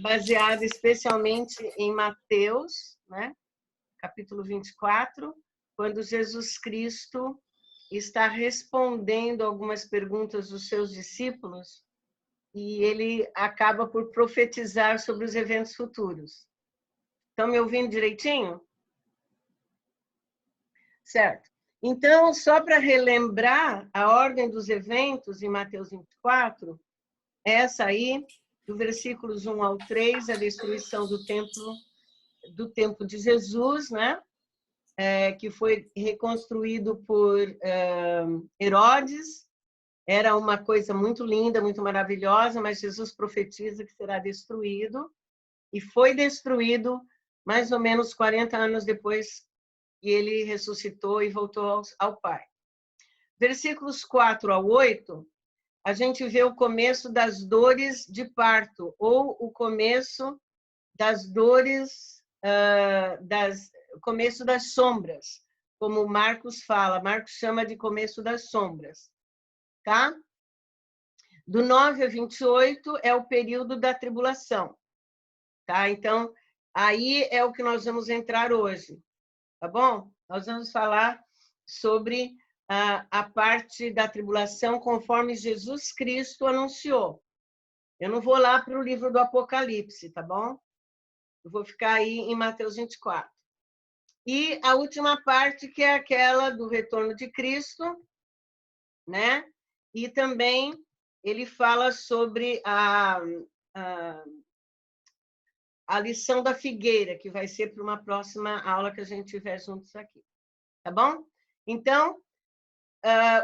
baseada especialmente em Mateus, né? Capítulo 24, quando Jesus Cristo está respondendo algumas perguntas dos seus discípulos e ele acaba por profetizar sobre os eventos futuros. Estão me ouvindo direitinho? Certo. Então, só para relembrar a ordem dos eventos em Mateus 24, essa aí, do versículos 1 ao 3, a destruição do templo de Jesus, né? Que foi reconstruído por Herodes. Era uma coisa muito linda, muito maravilhosa, mas Jesus profetiza que será destruído, e foi destruído mais ou menos 40 anos depois que ele ressuscitou e voltou ao Pai. Versículos 4 ao 8, a gente vê o começo das dores de parto, ou o começo das dores, começo das sombras, como Marcos fala. Marcos chama de começo das sombras. Tá? Do 9 a 28 é o período da tribulação. Tá? Então, aí é o que nós vamos entrar hoje. Tá bom? Nós vamos falar sobre a parte da tribulação conforme Jesus Cristo anunciou. Eu não vou lá para o livro do Apocalipse, tá bom? Eu vou ficar aí em Mateus 24. E a última parte, que é aquela do retorno de Cristo, né? E também ele fala sobre a lição da figueira, que vai ser para uma próxima aula que a gente tiver juntos aqui. Tá bom? Então,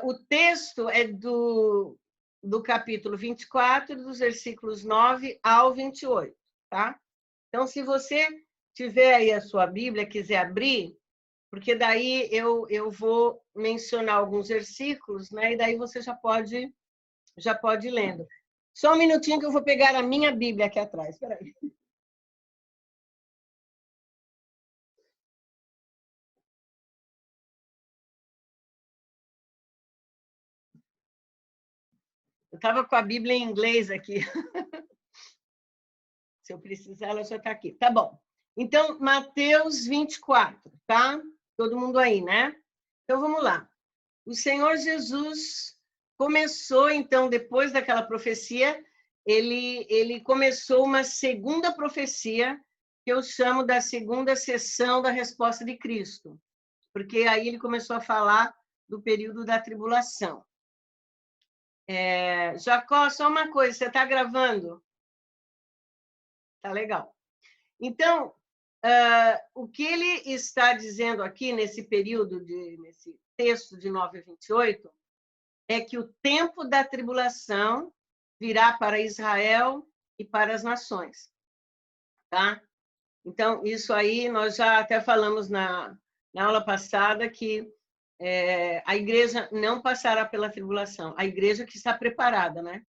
o texto é do capítulo 24, dos versículos 9 ao 28, tá? Então, se você tiver aí a sua Bíblia, quiser abrir, porque daí eu vou mencionar alguns versículos, né? E daí você já pode ir lendo. Só um minutinho que eu vou pegar a minha Bíblia aqui atrás. Espera aí. Eu estava com a Bíblia em inglês aqui. Se eu precisar, ela já está aqui. Tá bom. Então, Mateus 24, tá? Todo mundo aí, né? Então, vamos lá. O Senhor Jesus começou, então, depois daquela profecia, ele começou uma segunda profecia, que eu chamo da segunda sessão da resposta de Cristo, porque aí ele começou a falar do período da tribulação. Jacó, só uma coisa, você está gravando? Tá legal. Então, o que ele está dizendo aqui nesse período, nesse texto de 9 a 28, é que o tempo da tribulação virá para Israel e para as nações. Tá? Então, isso aí nós já até falamos na aula passada, que a igreja não passará pela tribulação, a igreja que está preparada, né?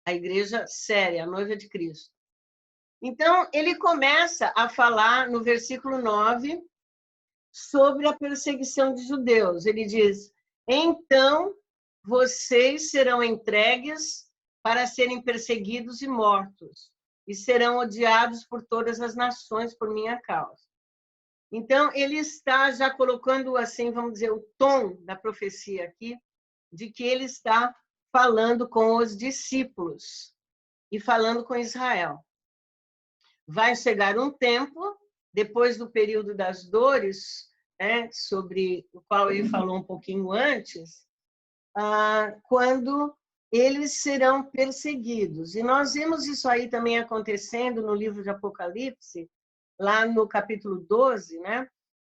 A igreja séria, a noiva de Cristo. Então, ele começa a falar no versículo 9 sobre a perseguição de judeus. Ele diz: então vocês serão entregues para serem perseguidos e mortos, e serão odiados por todas as nações por minha causa. Então, ele está já colocando, assim, vamos dizer, o tom da profecia aqui, de que ele está falando com os discípulos e falando com Israel. Vai chegar um tempo, depois do período das dores, né, sobre o qual ele falou um pouquinho antes, quando eles serão perseguidos. E nós vimos isso aí também acontecendo no livro de Apocalipse, lá no capítulo 12, né,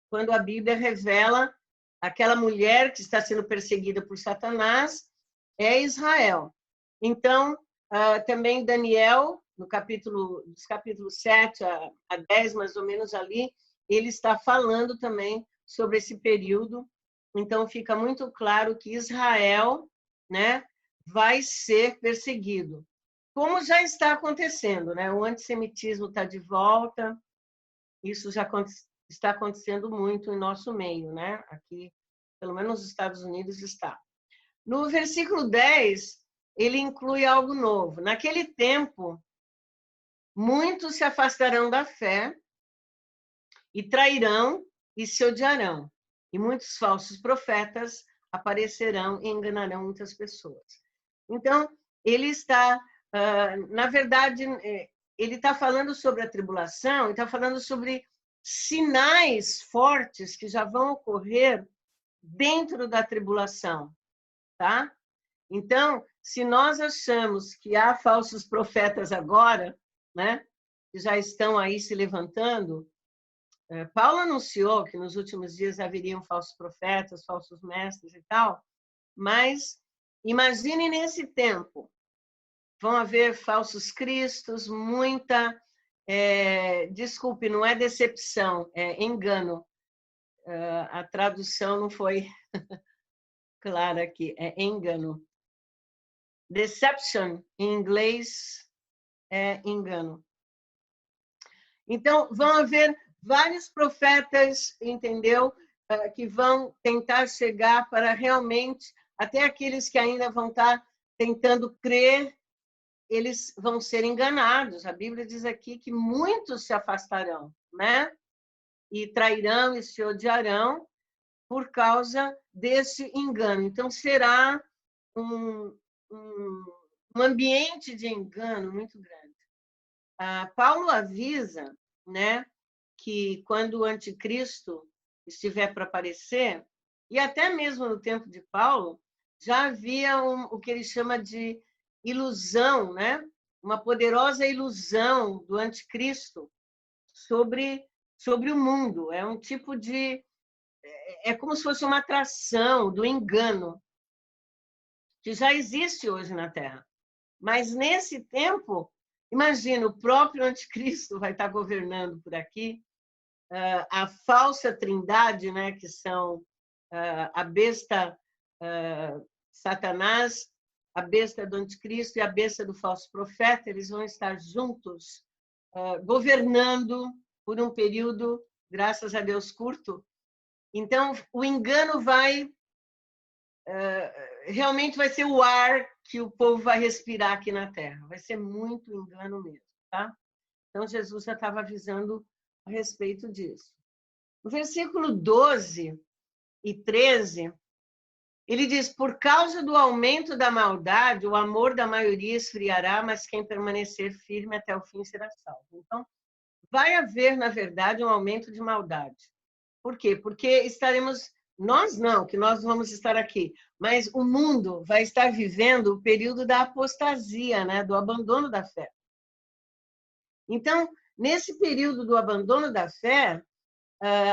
quando a Bíblia revela aquela mulher que está sendo perseguida por Satanás, é Israel. Então, também Daniel, dos capítulos 7 a 10, mais ou menos ali, ele está falando também sobre esse período. Então, fica muito claro que Israel, né, vai ser perseguido. Como já está acontecendo, né? O antissemitismo está de volta, isso já está acontecendo muito em nosso meio, né? Aqui, pelo menos nos Estados Unidos está. No versículo 10, ele inclui algo novo. Naquele tempo, muitos se afastarão da fé e trairão e se odiarão. E muitos falsos profetas aparecerão e enganarão muitas pessoas. Então, ele está, na verdade, ele está falando sobre a tribulação, ele está falando sobre sinais fortes que já vão ocorrer dentro da tribulação, tá? Então, se nós achamos que há falsos profetas agora, né, que já estão aí se levantando, Paulo anunciou que nos últimos dias haveriam falsos profetas, falsos mestres e tal, mas imagine nesse tempo, vão haver falsos cristos, muita, desculpe, não é decepção, é engano. A tradução não foi clara aqui, é engano. Deception, em inglês, é engano. Então, vão haver vários profetas, entendeu? Que vão tentar chegar para realmente, até aqueles que ainda vão estar tentando crer, eles vão ser enganados. A Bíblia diz aqui que muitos se afastarão, né? E trairão e se odiarão por causa desse engano. Então, será um ambiente de engano muito grande. Paulo avisa, né, que quando o anticristo estiver para aparecer, e até mesmo no tempo de Paulo, já havia o que ele chama de ilusão, né? Uma poderosa ilusão do anticristo sobre o mundo. É um tipo de... É como se fosse uma atração do engano, que já existe hoje na Terra. Mas, nesse tempo, imagina, o próprio anticristo vai estar governando por aqui, a falsa trindade, né, que são a besta Satanás, a besta do anticristo e a besta do falso profeta, eles vão estar juntos, governando por um período, graças a Deus, curto. Então, o engano realmente vai ser o ar que o povo vai respirar aqui na Terra. Vai ser muito engano mesmo, tá? Então, Jesus já estava avisando a respeito disso. No versículo 12 e 13, ele diz: por causa do aumento da maldade, o amor da maioria esfriará, mas quem permanecer firme até o fim será salvo. Então, vai haver, na verdade, um aumento de maldade. Por quê? Porque estaremos... Nós não, que nós vamos estar aqui, mas o mundo vai estar vivendo o período da apostasia, né? Do abandono da fé. Então, nesse período do abandono da fé,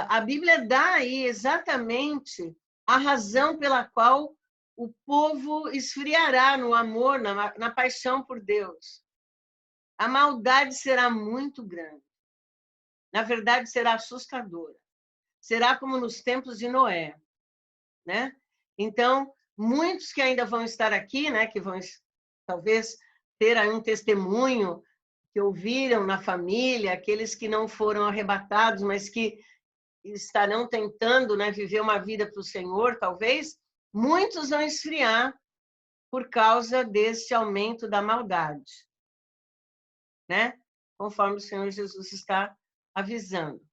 a Bíblia dá aí exatamente a razão pela qual o povo esfriará no amor, na paixão por Deus. A maldade será muito grande. Na verdade, será assustadora. Será como nos tempos de Noé, né? Então, muitos que ainda vão estar aqui, né, que vão talvez ter aí um testemunho que ouviram na família, aqueles que não foram arrebatados, mas que estarão tentando, né, viver uma vida para o Senhor, talvez, muitos vão esfriar por causa desse aumento da maldade, né? Conforme o Senhor Jesus está avisando.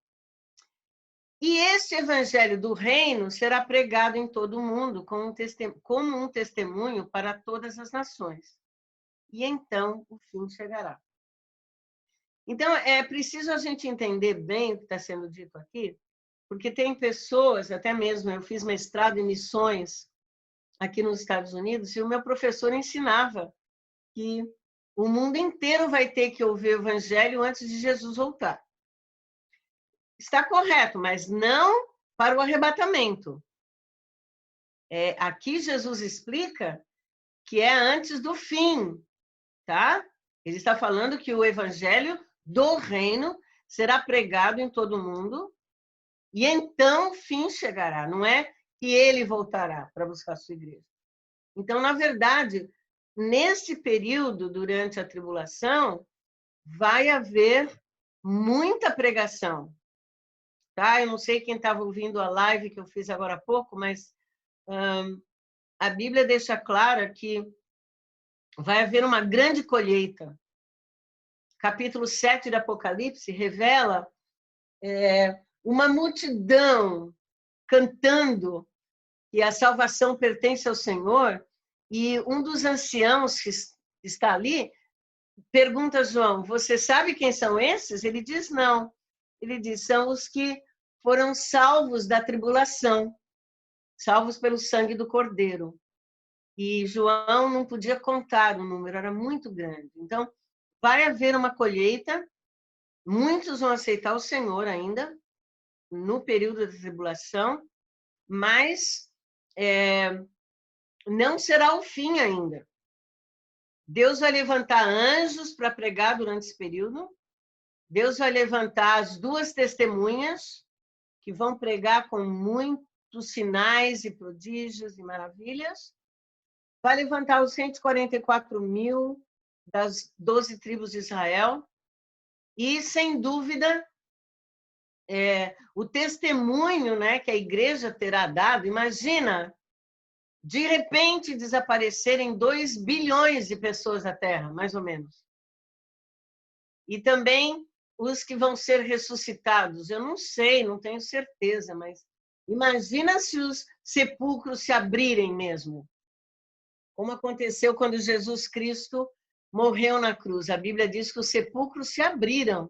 E este evangelho do reino será pregado em todo o mundo como um testemunho para todas as nações. E então o fim chegará. Então, é preciso a gente entender bem o que está sendo dito aqui, porque tem pessoas, até mesmo eu fiz mestrado em missões aqui nos Estados Unidos, e o meu professor ensinava que o mundo inteiro vai ter que ouvir o evangelho antes de Jesus voltar. Está correto, mas não para o arrebatamento. Aqui Jesus explica que é antes do fim, tá? Ele está falando que o evangelho do reino será pregado em todo o mundo e então o fim chegará. Não é que ele voltará para buscar a sua igreja. Então, na verdade, nesse período, durante a tribulação, vai haver muita pregação. Tá? Eu não sei quem estava ouvindo a live que eu fiz agora há pouco, mas a Bíblia deixa clara que vai haver uma grande colheita. capítulo 7 do Apocalipse revela uma multidão cantando que a salvação pertence ao Senhor, e um dos anciãos que está ali pergunta a João: você sabe quem são esses? Ele diz: não. Ele diz: são os que foram salvos da tribulação, salvos pelo sangue do Cordeiro. E João não podia contar o número, era muito grande. Então, vai haver uma colheita, muitos vão aceitar o Senhor ainda, no período da tribulação, mas não será o fim ainda. Deus vai levantar anjos para pregar durante esse período. Deus vai levantar as 2 testemunhas, que vão pregar com muitos sinais e prodígios e maravilhas. Vai levantar os 144.000 das 12 tribos de Israel. E, sem dúvida, o testemunho, né, que a igreja terá dado, imagina, de repente desaparecerem 2 bilhões de pessoas da Terra, mais ou menos. E também os que vão ser ressuscitados. Eu não sei, não tenho certeza, mas imagina se os sepulcros se abrirem mesmo, como aconteceu quando Jesus Cristo morreu na cruz. A Bíblia diz que os sepulcros se abriram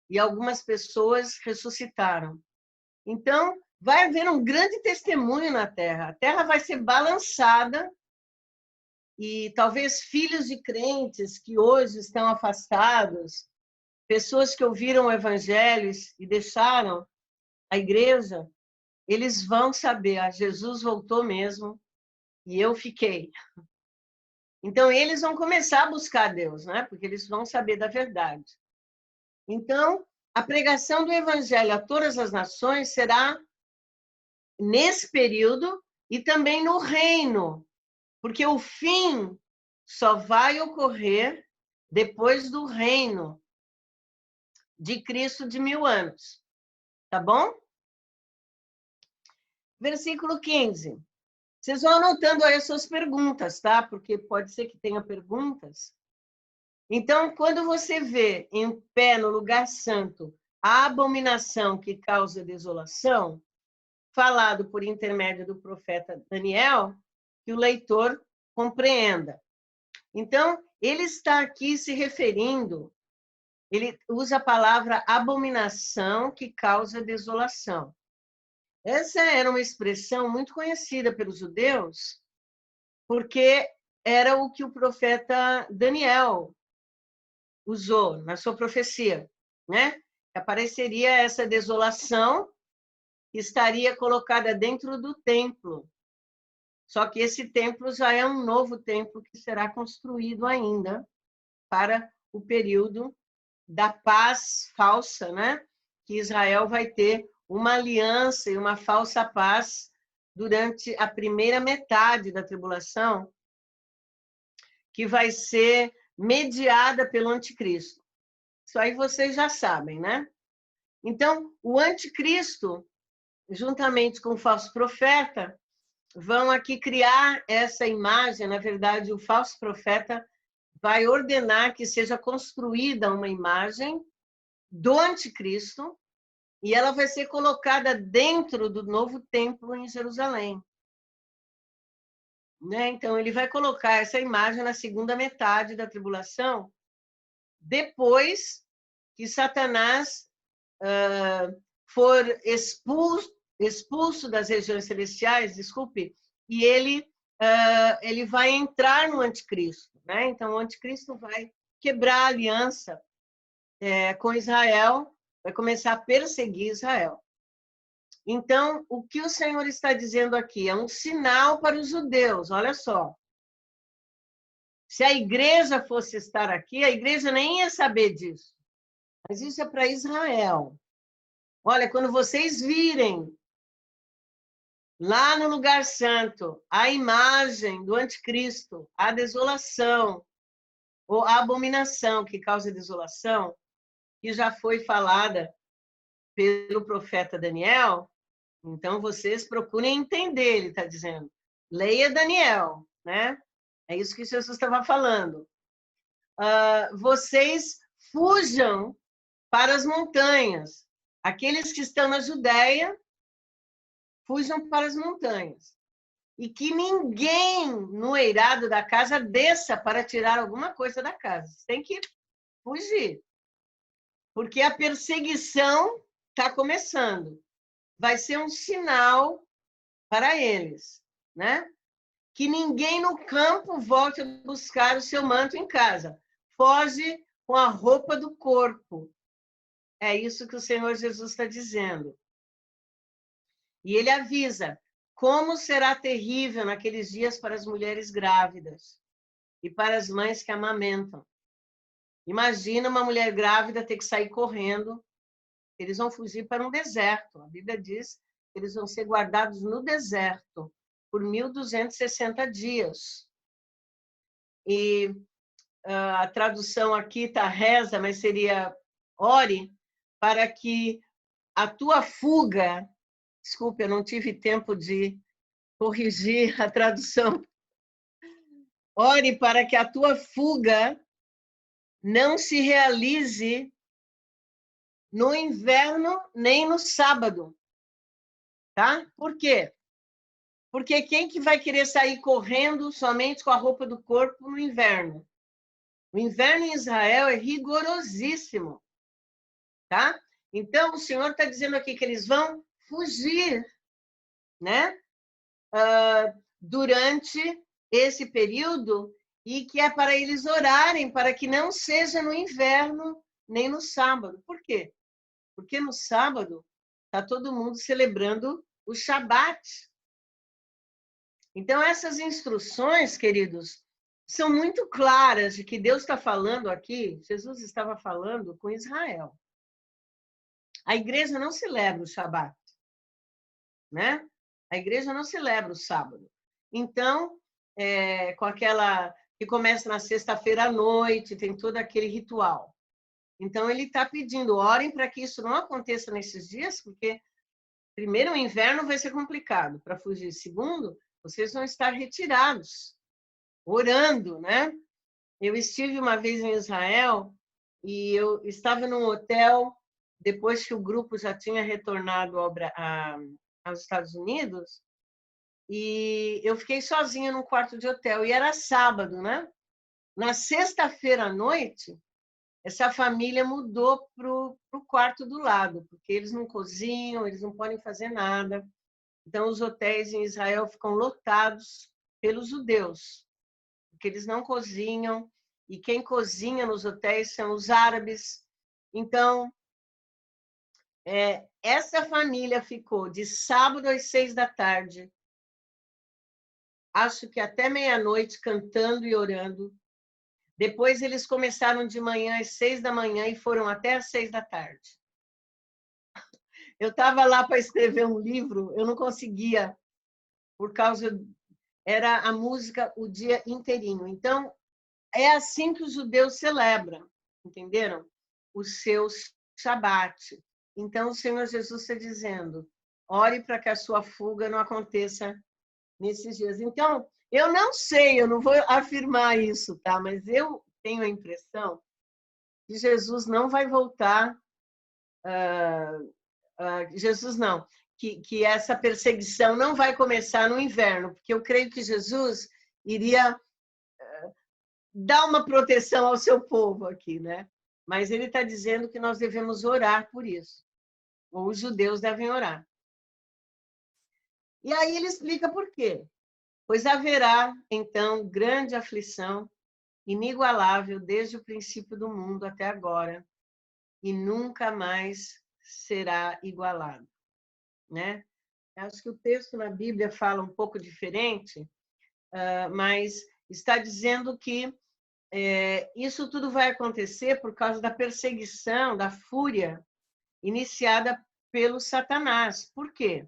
e algumas pessoas ressuscitaram. Então, vai haver um grande testemunho na Terra. A Terra vai ser balançada e talvez filhos de crentes que hoje estão afastados, pessoas que ouviram o Evangelho e deixaram a igreja, eles vão saber: Jesus voltou mesmo e eu fiquei. Então, eles vão começar a buscar Deus, né? Porque eles vão saber da verdade. Então, a pregação do Evangelho a todas as nações será nesse período e também no reino, porque o fim só vai ocorrer depois do reino de Cristo de 1000 anos. Tá bom? Versículo 15. Vocês vão anotando aí as suas perguntas, tá? Porque pode ser que tenha perguntas. Então, quando você vê em pé no lugar santo a abominação que causa desolação, falado por intermédio do profeta Daniel, que o leitor compreenda. Então, ele está aqui se referindo, ele usa a palavra abominação que causa desolação. Essa era uma expressão muito conhecida pelos judeus, porque era o que o profeta Daniel usou na sua profecia, né? Apareceria essa desolação que estaria colocada dentro do templo. Só que esse templo já é um novo templo que será construído ainda para o período da paz falsa, né? Que Israel vai ter uma aliança e uma falsa paz durante a primeira metade da tribulação, que vai ser mediada pelo anticristo. Isso aí vocês já sabem, né? Então, o anticristo, juntamente com o falso profeta, vão aqui criar essa imagem. Na verdade, o falso profeta vai ordenar que seja construída uma imagem do anticristo e ela vai ser colocada dentro do novo templo em Jerusalém. Né? Então, ele vai colocar essa imagem na segunda metade da tribulação, depois que Satanás for expulso das regiões celestiais, desculpe, e ele vai entrar no anticristo. Né? Então, o anticristo vai quebrar a aliança com Israel, vai começar a perseguir Israel. Então, o que o Senhor está dizendo aqui é um sinal para os judeus. Olha só. Se a igreja fosse estar aqui, a igreja nem ia saber disso. Mas isso é para Israel. Olha, quando vocês virem lá no lugar santo a imagem do anticristo, a desolação, ou a abominação que causa desolação, que já foi falada pelo profeta Daniel, então vocês procurem entender, ele está dizendo. Leia Daniel, né? É isso que Jesus estava falando. Vocês fujam para as montanhas. Aqueles que estão na Judéia, fujam para as montanhas. E que ninguém no eirado da casa desça para tirar alguma coisa da casa. Tem que fugir. Porque a perseguição está começando. Vai ser um sinal para eles, né? Que ninguém no campo volte a buscar o seu manto em casa. Foge com a roupa do corpo. É isso que o Senhor Jesus está dizendo. E ele avisa como será terrível naqueles dias para as mulheres grávidas e para as mães que amamentam. Imagina uma mulher grávida ter que sair correndo. Eles vão fugir para um deserto. A Bíblia diz que eles vão ser guardados no deserto por 1.260 dias. E a tradução aqui está reza, mas seria ore para que a tua fuga... Desculpe, eu não tive tempo de corrigir a tradução. Ore para que a tua fuga não se realize no inverno nem no sábado. Tá? Por quê? Porque quem que vai querer sair correndo somente com a roupa do corpo no inverno? O inverno em Israel é rigorosíssimo. Tá? Então, o Senhor está dizendo aqui que eles vão fugir, né? Durante esse período, e que é para eles orarem para que não seja no inverno nem no sábado. Por quê? Porque no sábado está todo mundo celebrando o Shabat. Então, essas instruções, queridos, são muito claras de que Deus está falando aqui, Jesus estava falando com Israel. A igreja não celebra o Shabat, né? A igreja não celebra o sábado. Então, com aquela que começa na sexta-feira à noite, tem todo aquele ritual. Então, ele está pedindo, orem para que isso não aconteça nesses dias, porque, primeiro, o inverno vai ser complicado para fugir. Segundo, vocês vão estar retirados, orando, né? Eu estive uma vez em Israel e eu estava num hotel, depois que o grupo já tinha retornado aos Estados Unidos, e eu fiquei sozinha num quarto de hotel, e era sábado, né? Na sexta-feira à noite, essa família mudou para o quarto do lado, porque eles não cozinham, eles não podem fazer nada. Então, os hotéis em Israel ficam lotados pelos judeus, porque eles não cozinham, e quem cozinha nos hotéis são os árabes. Então, essa família ficou de sábado às 6 da tarde, acho que até meia-noite, cantando e orando. Depois eles começaram de manhã às 6 da manhã e foram até às 6 da tarde. Eu estava lá para escrever um livro, eu não conseguia, por causa... Era a música o dia inteirinho. Então, é assim que os judeus celebram, entenderam? O seu Shabat. Então, o Senhor Jesus está dizendo, ore para que a sua fuga não aconteça nesses dias. Então, eu não sei, eu não vou afirmar isso, tá? Mas eu tenho a impressão que Jesus não vai voltar... Jesus não, que essa perseguição não vai começar no inverno, porque eu creio que Jesus iria dar uma proteção ao seu povo aqui, né? Mas ele está dizendo que nós devemos orar por isso, ou os judeus devem orar. E aí ele explica por quê. Pois haverá, então, grande aflição, inigualável desde o princípio do mundo até agora, e nunca mais será igualado, né? Acho que o texto na Bíblia fala um pouco diferente, mas está dizendo que isso tudo vai acontecer por causa da perseguição, da fúria iniciada pelo Satanás. Por quê?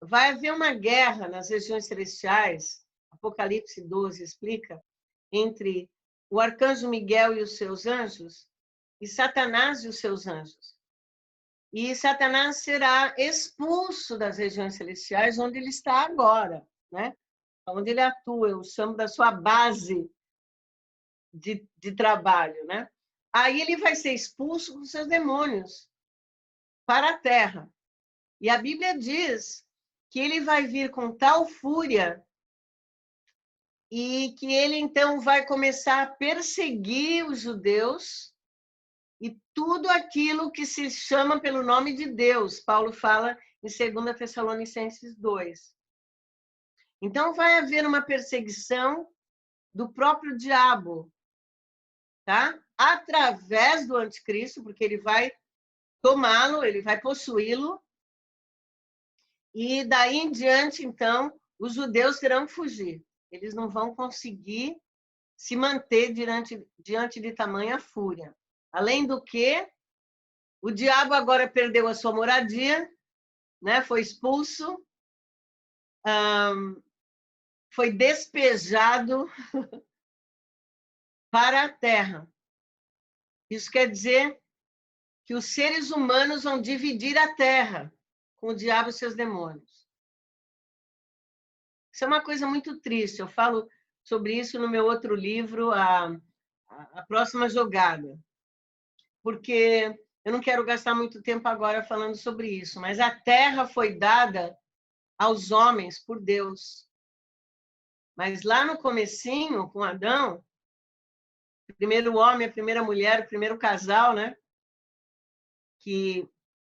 Vai haver uma guerra nas regiões celestiais, Apocalipse 12 explica, entre o arcanjo Miguel e os seus anjos, e Satanás e os seus anjos. E Satanás será expulso das regiões celestiais, onde ele está agora, né? Onde ele atua, eu chamo da sua base de trabalho, né? aí ele vai ser expulso com seus demônios para a terra. E a Bíblia diz que ele vai vir com tal fúria e que ele, então, vai começar a perseguir os judeus e tudo aquilo que se chama pelo nome de Deus. Paulo fala em 2 Tessalonicenses 2. Então, vai haver uma perseguição do próprio diabo, tá? Através do anticristo, porque ele vai tomá-lo, ele vai possuí-lo, e daí em diante, então, os judeus terão que fugir. Eles não vão conseguir se manter diante de tamanha fúria. Além do que, o diabo agora perdeu a sua moradia, né? Foi expulso, foi despejado para a terra. Isso quer dizer que os seres humanos vão dividir a terra com o diabo e seus demônios. Isso é uma coisa muito triste. Eu falo sobre isso no meu outro livro, A Próxima Jogada, porque eu não quero gastar muito tempo agora falando sobre isso, mas a terra foi dada aos homens por Deus. Mas lá no comecinho, com Adão, o primeiro homem, a primeira mulher, o primeiro casal, né? Que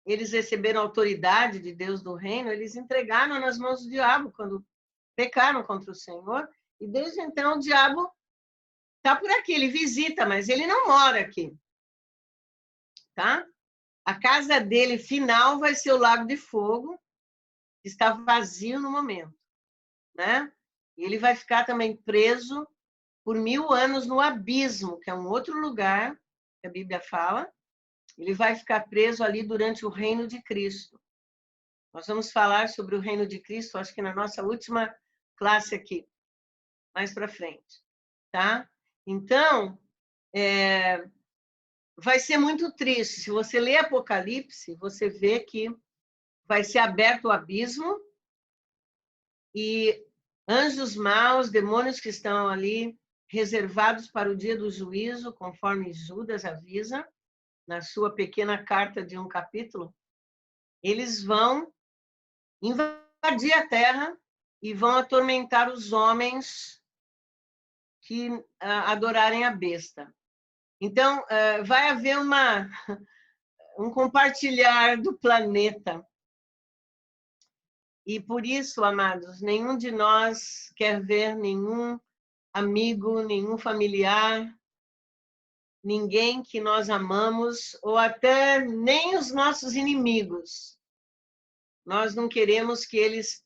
eles receberam autoridade de Deus do reino, eles entregaram nas mãos do diabo quando pecaram contra o Senhor. E desde então o diabo está por aqui, ele visita, mas ele não mora aqui. Tá? A casa dele final vai ser o Lago de Fogo, que está vazio no momento. Né? E ele vai ficar também preso por 1000 anos no abismo, que é um outro lugar que a Bíblia fala. Ele vai ficar preso ali durante o reino de Cristo. Nós vamos falar sobre o reino de Cristo, acho que na nossa última classe aqui, mais para frente. Tá? Então, vai ser muito triste. Se você ler Apocalipse, você vê que vai ser aberto o abismo e anjos maus, demônios que estão ali reservados para o dia do juízo, conforme Judas avisa na sua pequena carta de um capítulo, eles vão invadir a terra e vão atormentar os homens que adorarem a besta. Então, vai haver um compartilhar do planeta. E por isso, amados, nenhum de nós quer ver nenhum amigo, nenhum familiar, ninguém que nós amamos, ou até nem os nossos inimigos. Nós não queremos que eles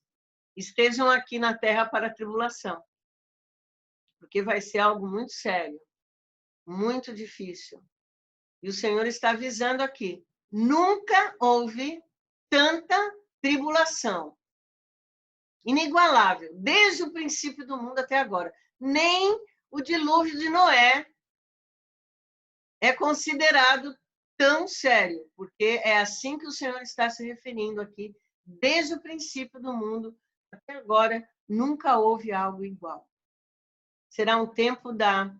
estejam aqui na Terra para a tribulação, porque vai ser algo muito sério, muito difícil. E o Senhor está avisando aqui, nunca houve tanta tribulação, inigualável, desde o princípio do mundo até agora. Nem o dilúvio de Noé é considerado tão sério, porque é assim que o Senhor está se referindo aqui, desde o princípio do mundo até agora, nunca houve algo igual. Será um tempo da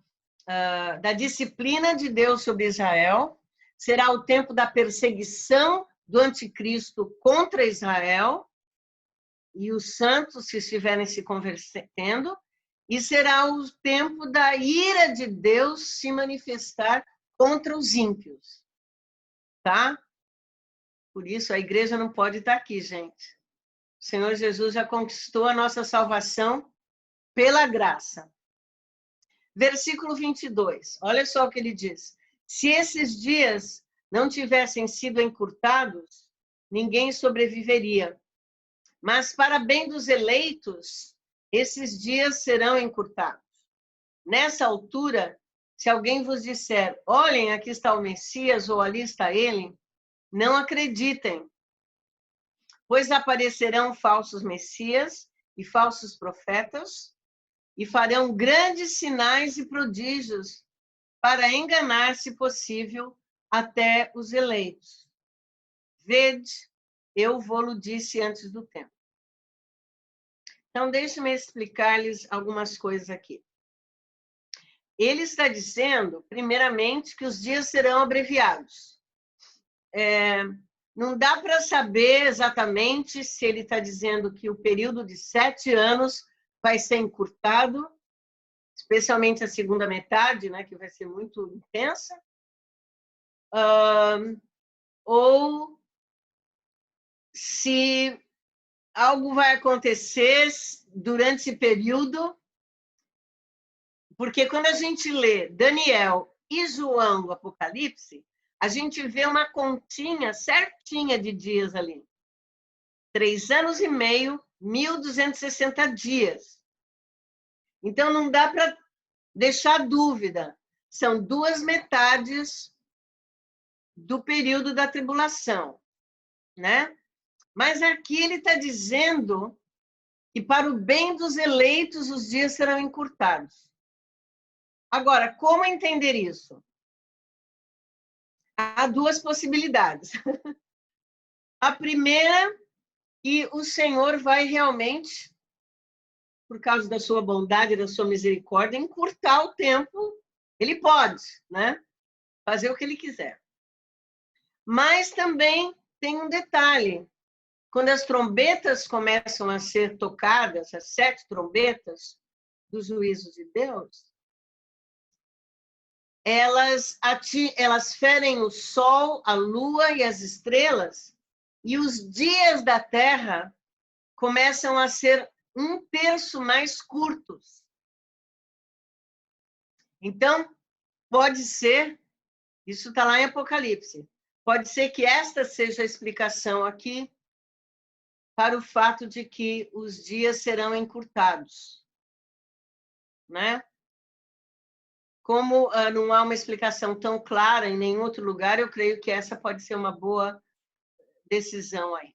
disciplina de Deus sobre Israel, será o tempo da perseguição do anticristo contra Israel e os santos, se estiverem se convertendo, e será o tempo da ira de Deus se manifestar contra os ímpios. Tá? Por isso, a igreja não pode estar aqui, gente. O Senhor Jesus já conquistou a nossa salvação pela graça. Versículo 22, olha só o que ele diz. Se esses dias não tivessem sido encurtados, ninguém sobreviveria. Mas, para bem dos eleitos, esses dias serão encurtados. Nessa altura, se alguém vos disser, olhem, aqui está o Messias, ou ali está ele, não acreditem, pois aparecerão falsos messias e falsos profetas, e farão grandes sinais e prodígios para enganar, se possível, até os eleitos. Vede, eu vou-lo disse antes do tempo. Então, deixe-me explicar-lhes algumas coisas aqui. ele está dizendo, primeiramente, que os dias serão abreviados. Não dá para saber exatamente se ele está dizendo que o período de 7 anos vai ser encurtado, especialmente a segunda metade, né, que vai ser muito intensa, ou se algo vai acontecer durante esse período, porque quando a gente lê Daniel e João do Apocalipse, a gente vê uma continha certinha de dias ali. 3 anos e meio, 1.260 dias. Então, não dá para deixar dúvida. São 2 metades do período da tribulação, né? Mas aqui ele está dizendo que para o bem dos eleitos os dias serão encurtados. Agora, como entender isso? Há 2 possibilidades. A primeira, que o Senhor vai realmente, por causa da sua bondade e da sua misericórdia, encurtar o tempo. Ele pode, né? Fazer o que ele quiser. Mas também tem um detalhe. Quando as trombetas começam a ser tocadas, as 7 trombetas do juízo de Deus, elas ferem o sol, a lua e as estrelas, e os dias da terra começam a ser 1/3 mais curtos. Então, pode ser, isso está lá em Apocalipse, pode ser que esta seja a explicação aqui para o fato de que os dias serão encurtados, né? Como não há uma explicação tão clara em nenhum outro lugar, eu creio que essa pode ser uma boa decisão aí.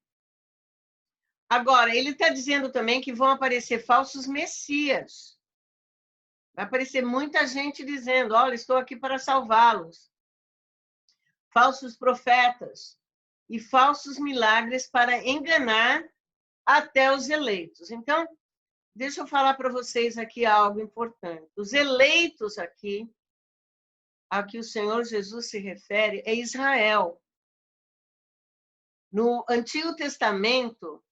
Agora, ele está dizendo também que vão aparecer falsos messias. Vai aparecer muita gente dizendo, olha, estou aqui para salvá-los. Falsos profetas e falsos milagres para enganar até os eleitos. Então, deixa eu falar para vocês aqui algo importante. Os eleitos aqui, a que o Senhor Jesus se refere, é Israel. No Antigo Testamento,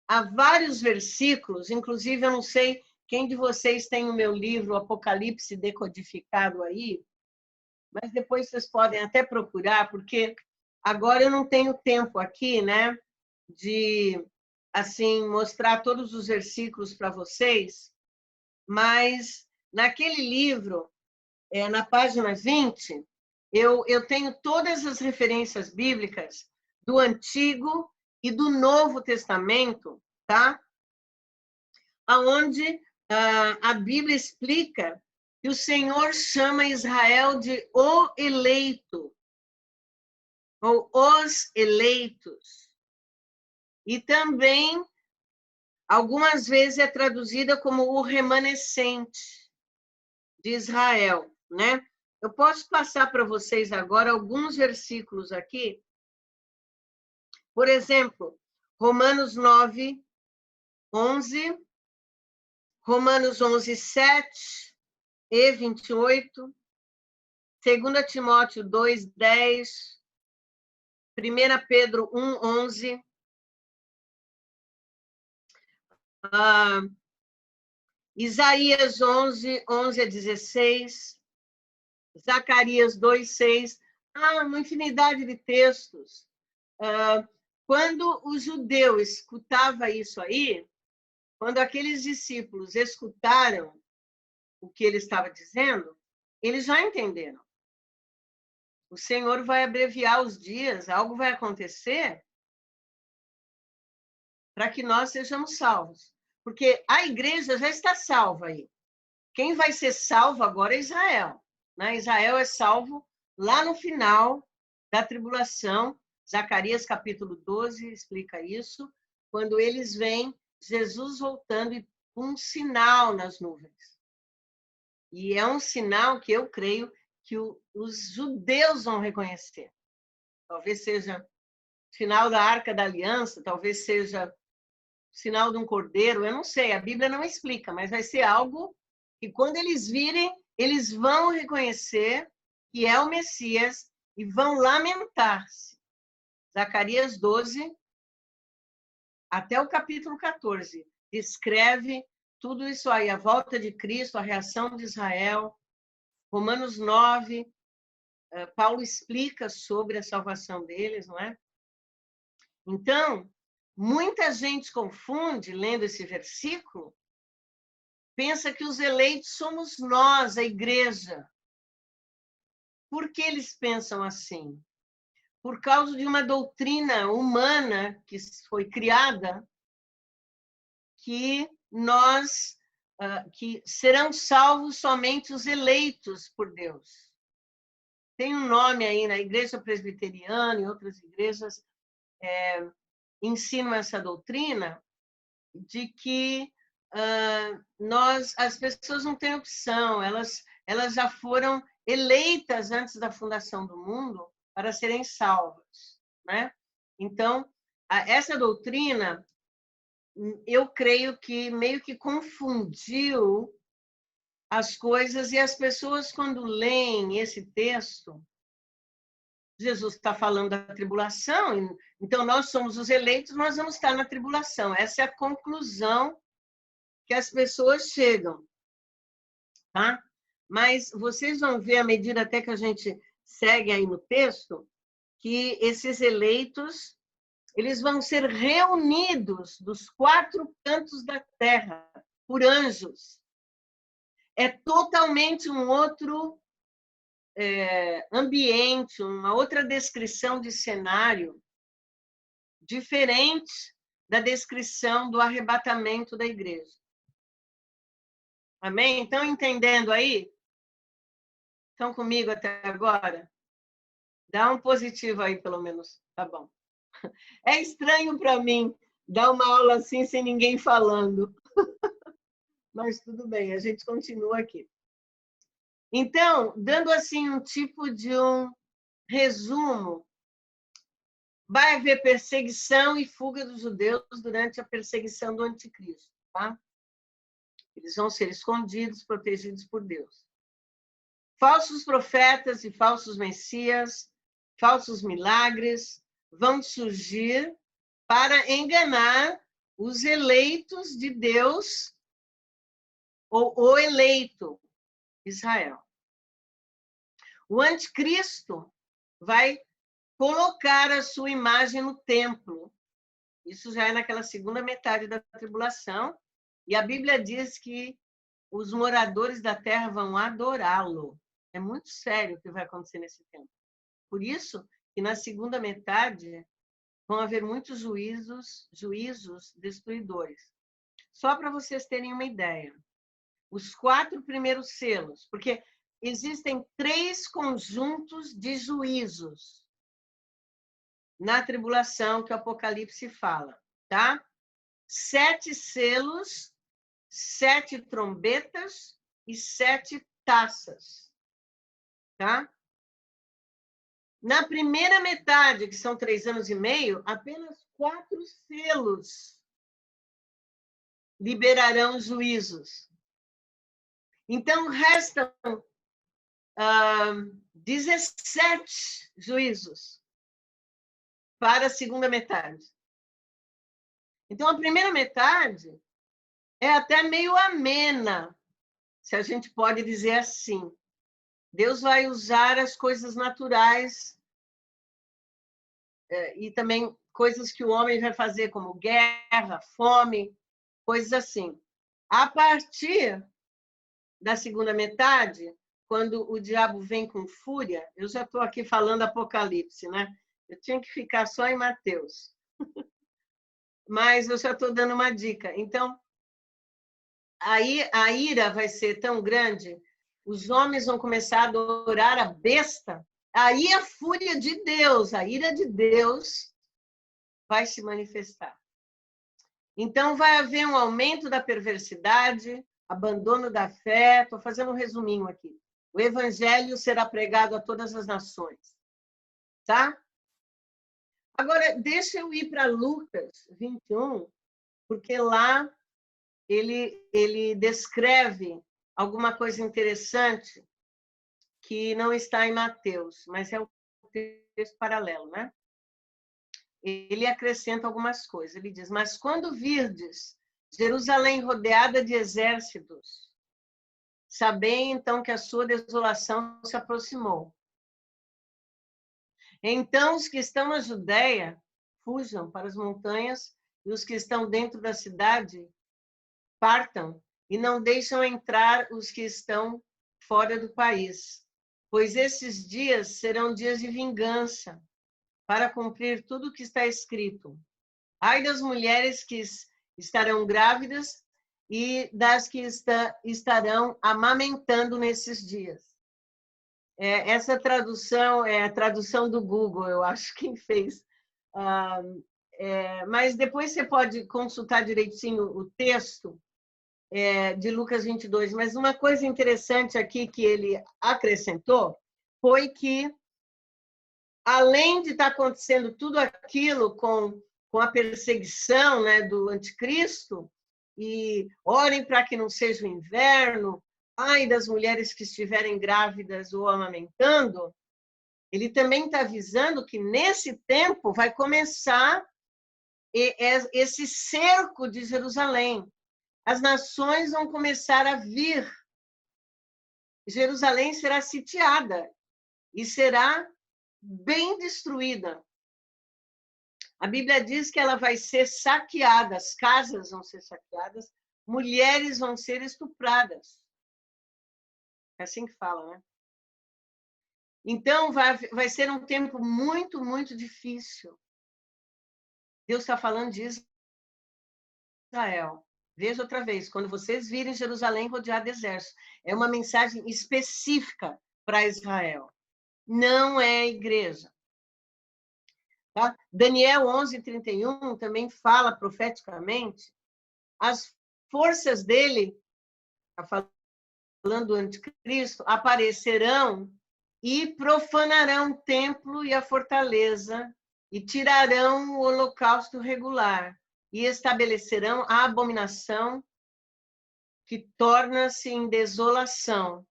há vários versículos, inclusive eu não sei quem de vocês tem o meu livro Apocalipse decodificado aí, mas depois vocês podem até procurar, porque agora eu não tenho tempo aqui, né, de assim mostrar todos os versículos para vocês, mas naquele livro, na página 20, eu tenho todas as referências bíblicas do Antigo e do Novo Testamento, tá? Aonde a Bíblia explica que o Senhor chama Israel de o eleito, ou os eleitos. E também, algumas vezes, é traduzida como o remanescente de Israel, né? Eu posso passar para vocês agora alguns versículos aqui. Por exemplo, Romanos 9, 11, Romanos 11, 7 e 28, 2 Timóteo 2, 10, 1 Pedro 1, 11, Isaías 11, 11 a 16, Zacarias 2, 6, uma infinidade de textos. Quando o judeu escutava isso aí, quando aqueles discípulos escutaram o que ele estava dizendo, eles já entenderam. O Senhor vai abreviar os dias, algo vai acontecer para que nós sejamos salvos. Porque a igreja já está salva aí. Quem vai ser salvo agora é Israel, né? Israel é salvo lá no final da tribulação. Zacarias capítulo 12 explica isso, quando eles veem Jesus voltando e um sinal nas nuvens. E é um sinal que eu creio que os judeus vão reconhecer. Talvez seja o sinal da Arca da Aliança, talvez seja o sinal de um cordeiro, eu não sei, a Bíblia não explica, mas vai ser algo que quando eles virem, eles vão reconhecer que é o Messias e vão lamentar-se. Zacarias 12, até o capítulo 14, descreve tudo isso aí, a volta de Cristo, a reação de Israel. Romanos 9, Paulo explica sobre a salvação deles, não é? Então, muita gente confunde, lendo esse versículo, pensa que os eleitos somos nós, a igreja. Por que eles pensam assim? Por causa de uma doutrina humana que foi criada, que que serão salvos somente os eleitos por Deus. Tem um nome aí na Igreja Presbiteriana e outras igrejas ensinam essa doutrina de que as pessoas não têm opção, elas já foram eleitas antes da fundação do mundo para serem salvas, né? Então, essa doutrina, eu creio que meio que confundiu as coisas, e as pessoas, quando leem esse texto, Jesus está falando da tribulação, então nós somos os eleitos, nós vamos estar na tribulação. Essa é a conclusão que as pessoas chegam, tá? Mas vocês vão ver, à medida até que a gente segue aí no texto, que esses eleitos, eles vão ser reunidos dos 4 cantos da terra por anjos. É totalmente um outro ambiente, uma outra descrição de cenário, diferente da descrição do arrebatamento da igreja. Amém? Estão entendendo aí? Estão comigo até agora? Dá um positivo aí, pelo menos. Tá bom. É estranho para mim dar uma aula assim sem ninguém falando. Mas tudo bem, a gente continua aqui. Então, dando assim um tipo de um resumo, vai haver perseguição e fuga dos judeus durante a perseguição do anticristo, tá? Eles vão ser escondidos, protegidos por Deus. Falsos profetas e falsos messias, falsos milagres vão surgir para enganar os eleitos de Deus, ou o eleito, Israel. O anticristo vai colocar a sua imagem no templo. Isso já é naquela segunda metade da tribulação, e a Bíblia diz que os moradores da terra vão adorá-lo. É muito sério o que vai acontecer nesse tempo. Por isso que na segunda metade vão haver muitos juízos destruidores. Só para vocês terem uma ideia, os 4 primeiros selos, porque existem 3 conjuntos de juízos na tribulação que o Apocalipse fala, tá? 7 selos, 7 trombetas e 7 taças, tá? Na primeira metade, que são 3 anos e meio, apenas 4 selos liberarão juízos. Então, restam 17 juízos para a segunda metade. Então, a primeira metade é até meio amena, se a gente pode dizer assim. Deus vai usar as coisas naturais e também coisas que o homem vai fazer, como guerra, fome, coisas assim. A partir da segunda metade, quando o diabo vem com fúria, eu já estou aqui falando Apocalipse, né? Eu tinha que ficar só em Mateus. Mas eu já estou dando uma dica. Então, aí a ira vai ser tão grande, os homens vão começar a adorar a besta, aí a fúria de Deus, a ira de Deus vai se manifestar. Então, vai haver um aumento da perversidade, abandono da fé. Estou fazendo um resuminho aqui. O evangelho será pregado a todas as nações. Tá? Agora, deixa eu ir para Lucas 21, porque lá ele descreve alguma coisa interessante que não está em Mateus, mas é o texto paralelo, né? Ele acrescenta algumas coisas. Ele diz: mas quando virdes Jerusalém rodeada de exércitos, sabei então que a sua desolação se aproximou. Então os que estão na Judéia fujam para as montanhas, e os que estão dentro da cidade partam, e não deixam entrar os que estão fora do país. Pois esses dias serão dias de vingança, para cumprir tudo o que está escrito. Ai das mulheres que estarão grávidas e das que estarão amamentando nesses dias. Essa tradução é a tradução do Google, eu acho, quem fez. Mas depois você pode consultar direitinho o texto de Lucas 22. Mas uma coisa interessante aqui que ele acrescentou foi que, além de estar acontecendo tudo aquilo com a perseguição, né, do anticristo, e orem para que não seja o inverno, ai das mulheres que estiverem grávidas ou amamentando, ele também está avisando que nesse tempo vai começar esse cerco de Jerusalém. As nações vão começar a vir. Jerusalém será sitiada e será bem destruída. A Bíblia diz que ela vai ser saqueada, as casas vão ser saqueadas, mulheres vão ser estupradas. É assim que fala, né? Então, vai ser um tempo muito, muito difícil. Deus está falando de Israel. Veja outra vez, quando vocês virem Jerusalém rodeada de exército, é uma mensagem específica para Israel. Não é a igreja. Tá? Daniel 11:31 também fala profeticamente, as forças dele, está falando do anticristo, aparecerão e profanarão o templo e a fortaleza, e tirarão o holocausto regular, e estabelecerão a abominação que torna-se em desolação.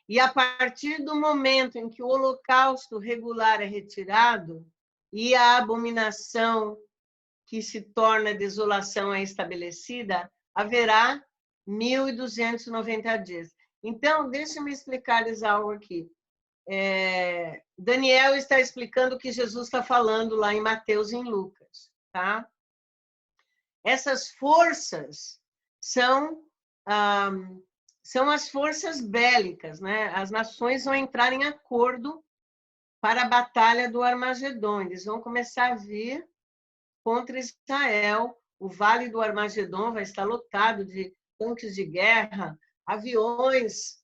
E a partir do momento em que o holocausto regular é retirado e a abominação que se torna desolação é estabelecida, haverá 1.290 dias. Então, deixa-me explicar-lhes algo aqui. Daniel está explicando o que Jesus está falando lá em Mateus e em Lucas. Tá? Essas forças são as forças bélicas, né? As nações vão entrar em acordo para a batalha do Armagedon. Eles vão começar a vir contra Israel. O Vale do Armagedon vai estar lotado de tanques de guerra, aviões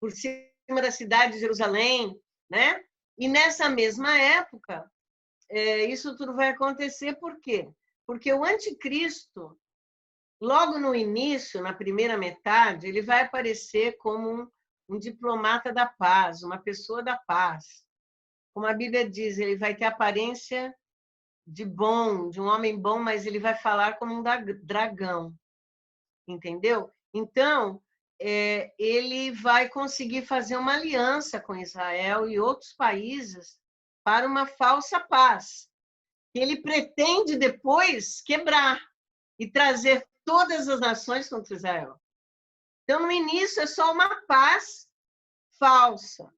por cima da cidade de Jerusalém, né? E nessa mesma época, isso tudo vai acontecer por quê? Porque o anticristo, logo no início, na primeira metade, ele vai aparecer como um diplomata da paz, uma pessoa da paz. Como a Bíblia diz, ele vai ter aparência de bom, de um homem bom, mas ele vai falar como um dragão, entendeu? Então, ele vai conseguir fazer uma aliança com Israel e outros países para uma falsa paz, que ele pretende depois quebrar e trazer todas as nações contra Israel. Então, no início, é só uma paz falsa.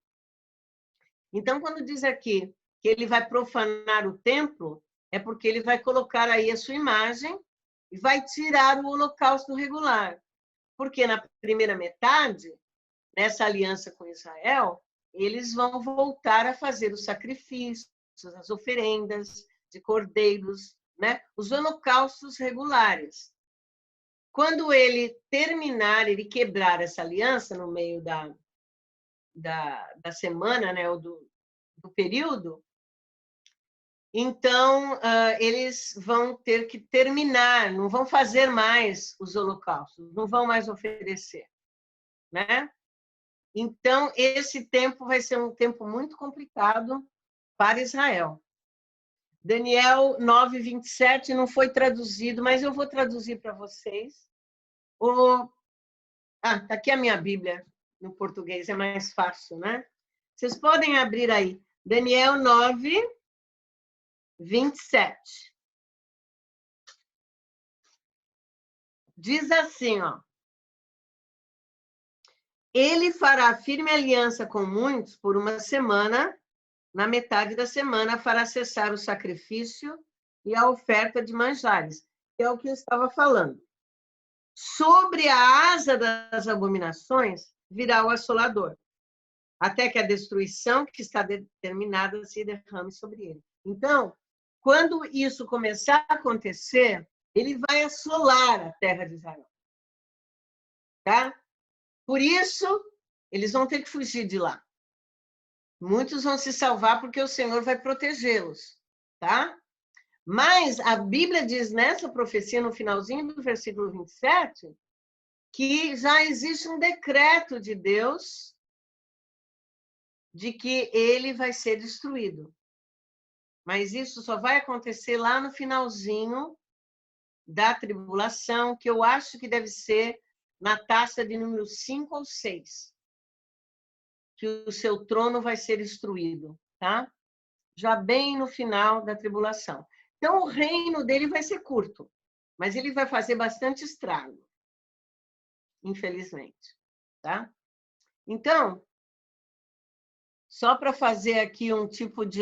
Então, quando diz aqui que ele vai profanar o templo, é porque ele vai colocar aí a sua imagem e vai tirar o holocausto regular. Porque na primeira metade, nessa aliança com Israel, eles vão voltar a fazer os sacrifícios, as oferendas de cordeiros, né? Os holocaustos regulares. Quando ele terminar, ele quebrar essa aliança no meio da semana, né, ou do período, então eles vão ter que terminar, não vão fazer mais os holocaustos, não vão mais oferecer, né? Então, esse tempo vai ser um tempo muito complicado para Israel. Daniel 9:27 não foi traduzido, mas eu vou traduzir para vocês. Ah, tá aqui a minha Bíblia, no português, é mais fácil, né? Vocês podem abrir aí, Daniel 9, 27. Diz assim, ó. Ele fará firme aliança com muitos por uma semana, na metade da semana fará cessar o sacrifício e a oferta de manjares, que é o que eu estava falando. Sobre a asa das abominações virá o assolador, até que a destruição que está determinada se derrame sobre ele. Então, quando isso começar a acontecer, ele vai assolar a terra de Israel. Tá? Por isso, eles vão ter que fugir de lá. Muitos vão se salvar porque o Senhor vai protegê-los, tá? Mas a Bíblia diz nessa profecia, no finalzinho do versículo 27, que já existe um decreto de Deus de que ele vai ser destruído. Mas isso só vai acontecer lá no finalzinho da tribulação, que eu acho que deve ser na taxa de número 5 ou 6, que o seu trono vai ser destruído, tá? Já bem no final da tribulação. Então, o reino dele vai ser curto, mas ele vai fazer bastante estrago, infelizmente, tá? Então, só para fazer aqui um tipo de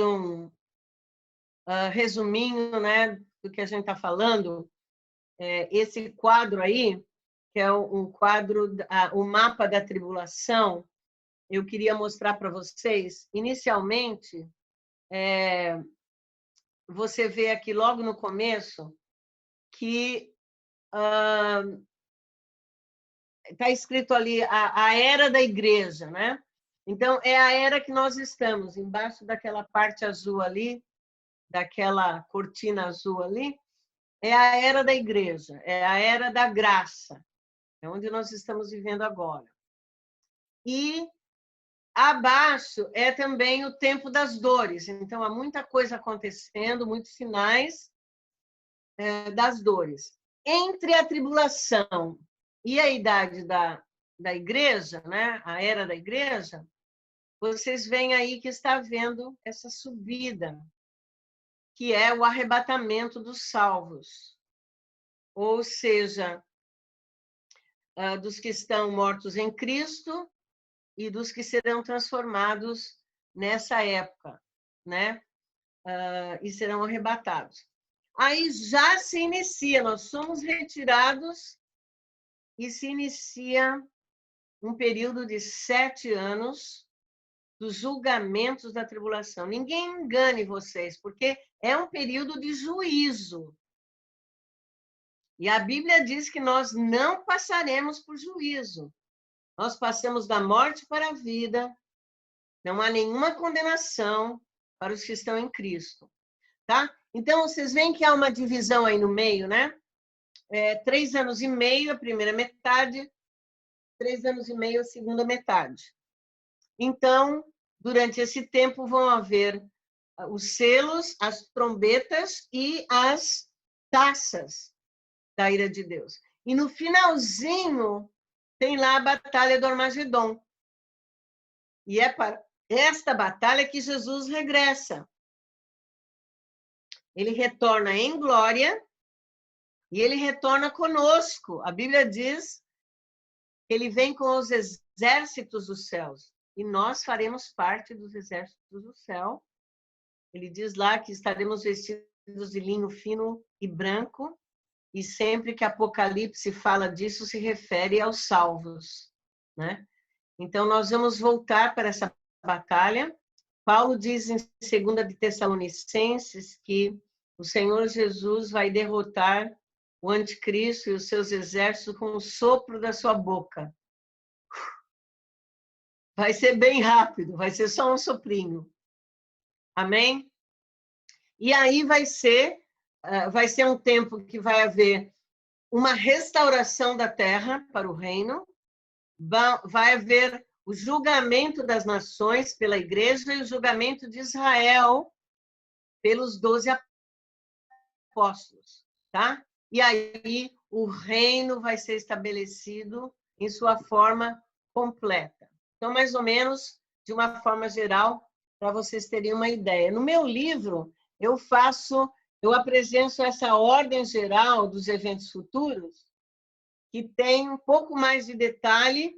resuminho, né, do que a gente está falando, esse quadro aí, que é um quadro, o mapa da tribulação, eu queria mostrar para vocês. Inicialmente, você vê aqui logo no começo que está escrito ali a era da igreja, né? Então, é a era que nós estamos, embaixo daquela parte azul ali, daquela cortina azul ali, é a era da igreja, é a era da graça, é onde nós estamos vivendo agora. E abaixo é também o tempo das dores. Então, há muita coisa acontecendo, muitos sinais das dores. Entre a tribulação e a idade da igreja, né? A era da igreja, vocês veem aí que está havendo essa subida, que é o arrebatamento dos salvos. Ou seja, dos que estão mortos em Cristo e dos que serão transformados nessa época, né? E serão arrebatados. Aí já se inicia, nós somos retirados e se inicia um período de 7 anos dos julgamentos da tribulação. Ninguém engane vocês, porque é um período de juízo. E a Bíblia diz que nós não passaremos por juízo. Nós passamos da morte para a vida. Não há nenhuma condenação para os que estão em Cristo. Tá? Então, vocês veem que há uma divisão aí no meio, né? 3 anos e meio, a primeira metade, 3 anos e meio, a segunda metade. Então, durante esse tempo, vão haver os selos, as trombetas e as taças da ira de Deus. E no finalzinho, tem lá a batalha do Armagedon. E é para esta batalha que Jesus regressa. Ele retorna em glória e ele retorna conosco. A Bíblia diz que ele vem com os exércitos dos céus e nós faremos parte dos exércitos do céu. Ele diz lá que estaremos vestidos de linho fino e branco, e sempre que Apocalipse fala disso, se refere aos salvos, né? Então, nós vamos voltar para essa batalha. Paulo diz em 2 de Tessalonicenses que o Senhor Jesus vai derrotar o anticristo e os seus exércitos com o sopro da sua boca. Vai ser bem rápido, vai ser só um soprinho. Amém? E aí vai ser um tempo que vai haver uma restauração da terra para o reino, vai haver o julgamento das nações pela igreja e o julgamento de Israel pelos 12 apóstolos, tá? E aí o reino vai ser estabelecido em sua forma completa. Então, mais ou menos, de uma forma geral, para vocês terem uma ideia. No meu livro, eu apresento essa ordem geral dos eventos futuros, que tem um pouco mais de detalhe,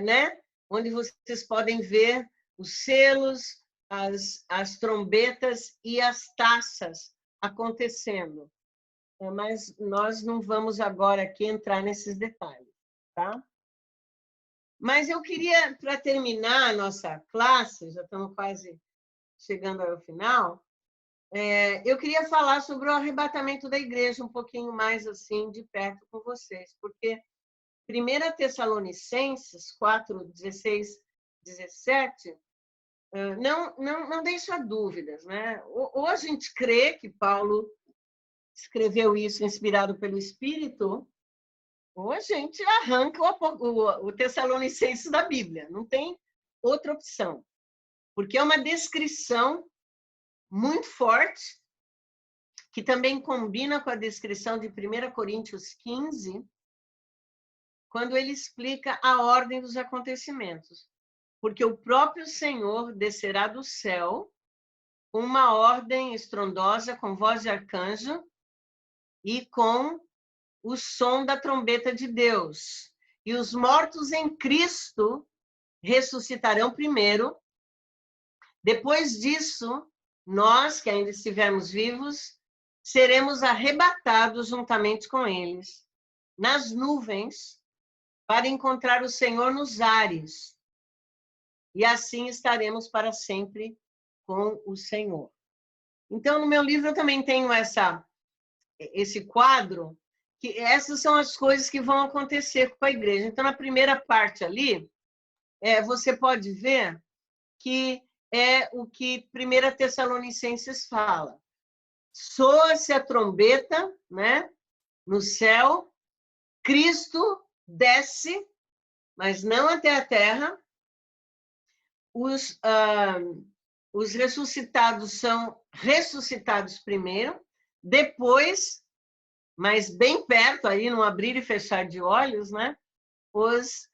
né? Onde vocês podem ver os selos, as trombetas e as taças acontecendo. Mas nós não vamos agora aqui entrar nesses detalhes, tá? Mas eu queria, para terminar a nossa classe, já estamos quase chegando ao final, eu queria falar sobre o arrebatamento da igreja um pouquinho mais assim de perto com vocês, porque 1 Tessalonicenses 4, 16, 17 não deixa dúvidas, né? Ou a gente crê que Paulo escreveu isso inspirado pelo Espírito, ou a gente arranca o Tessalonicenses da Bíblia. Não tem outra opção. Porque é uma descrição muito forte, que também combina com a descrição de 1 Coríntios 15, quando ele explica a ordem dos acontecimentos. Porque o próprio Senhor descerá do céu com uma ordem estrondosa, com voz de arcanjo e com o som da trombeta de Deus. E os mortos em Cristo ressuscitarão primeiro. Depois disso, nós, que ainda estivermos vivos, seremos arrebatados juntamente com eles, nas nuvens, para encontrar o Senhor nos ares. E assim estaremos para sempre com o Senhor. Então, no meu livro eu também tenho esse quadro, que essas são as coisas que vão acontecer com a igreja. Então, na primeira parte ali, você pode ver que é o que 1 Tessalonicenses fala. Soa-se a trombeta, né, no céu, Cristo desce, mas não até a terra. Os ressuscitados são ressuscitados primeiro, depois, mas bem perto, aí, no abrir e fechar de olhos, né, os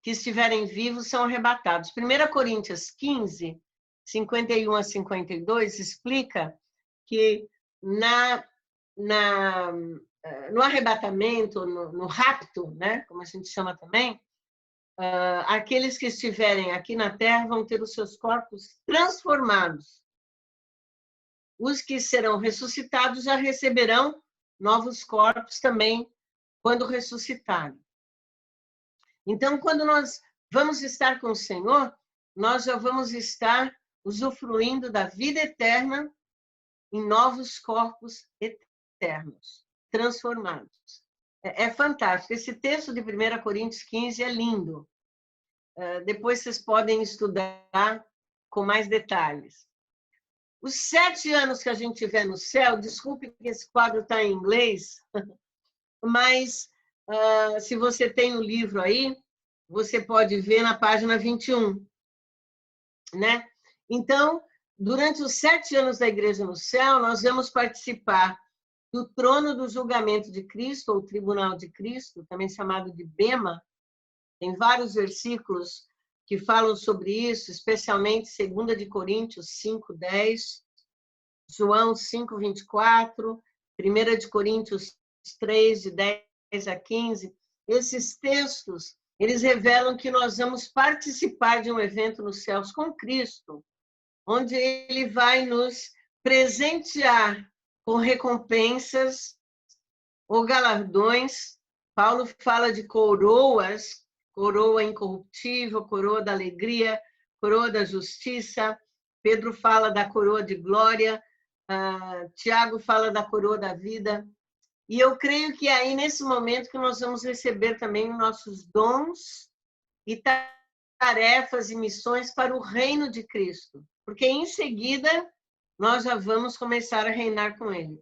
que estiverem vivos são arrebatados. 1 Coríntios 15, 51 a 52, explica que no arrebatamento, no rapto, né, como a gente chama também, aqueles que estiverem aqui na Terra vão ter os seus corpos transformados. Os que serão ressuscitados já receberão novos corpos também quando ressuscitarem. Então, quando nós vamos estar com o Senhor, nós já vamos estar usufruindo da vida eterna em novos corpos eternos, transformados. É fantástico. Esse texto de 1 Coríntios 15 é lindo. Depois vocês podem estudar com mais detalhes. Os 7 anos que a gente tiver no céu, desculpe que esse quadro está em inglês, mas se você tem o livro aí, você pode ver na página 21, né? Então, durante os 7 anos da Igreja no Céu, nós vamos participar do trono do julgamento de Cristo, ou tribunal de Cristo, também chamado de Bema. Tem vários versículos que falam sobre isso, especialmente 2 de Coríntios 5:10, João 5:24, 1 de Coríntios 3, de 10 a 15. Esses textos, eles revelam que nós vamos participar de um evento nos céus com Cristo, onde ele vai nos presentear com recompensas ou galardões. Paulo fala de coroas, coroa incorruptível, coroa da alegria, coroa da justiça. Pedro fala da coroa de glória, Tiago fala da coroa da vida. E eu creio que é aí, nesse momento, que nós vamos receber também nossos dons e tarefas e missões para o reino de Cristo. Porque, em seguida, nós já vamos começar a reinar com ele.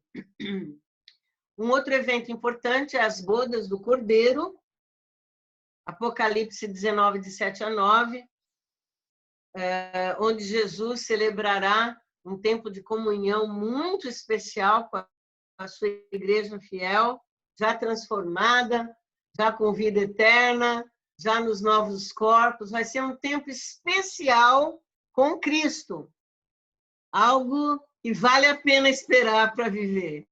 Um outro evento importante é as bodas do Cordeiro, Apocalipse 19, de 7 a 9, onde Jesus celebrará um tempo de comunhão muito especial com a sua igreja fiel, já transformada, já com vida eterna, já nos novos corpos. Vai ser um tempo especial com Cristo. Algo que vale a pena esperar para viver.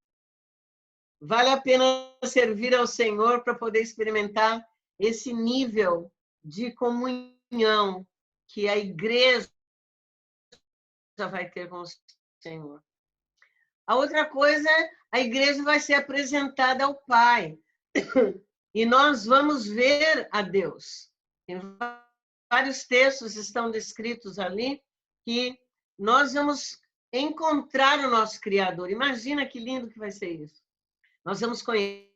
Vale a pena servir ao Senhor para poder experimentar esse nível de comunhão que a igreja vai ter com o Senhor. A outra coisa é a igreja vai ser apresentada ao Pai. E nós vamos ver a Deus. Tem vários textos estão descritos ali que nós vamos encontrar o nosso Criador. Imagina que lindo que vai ser isso. Nós vamos conhecê-lo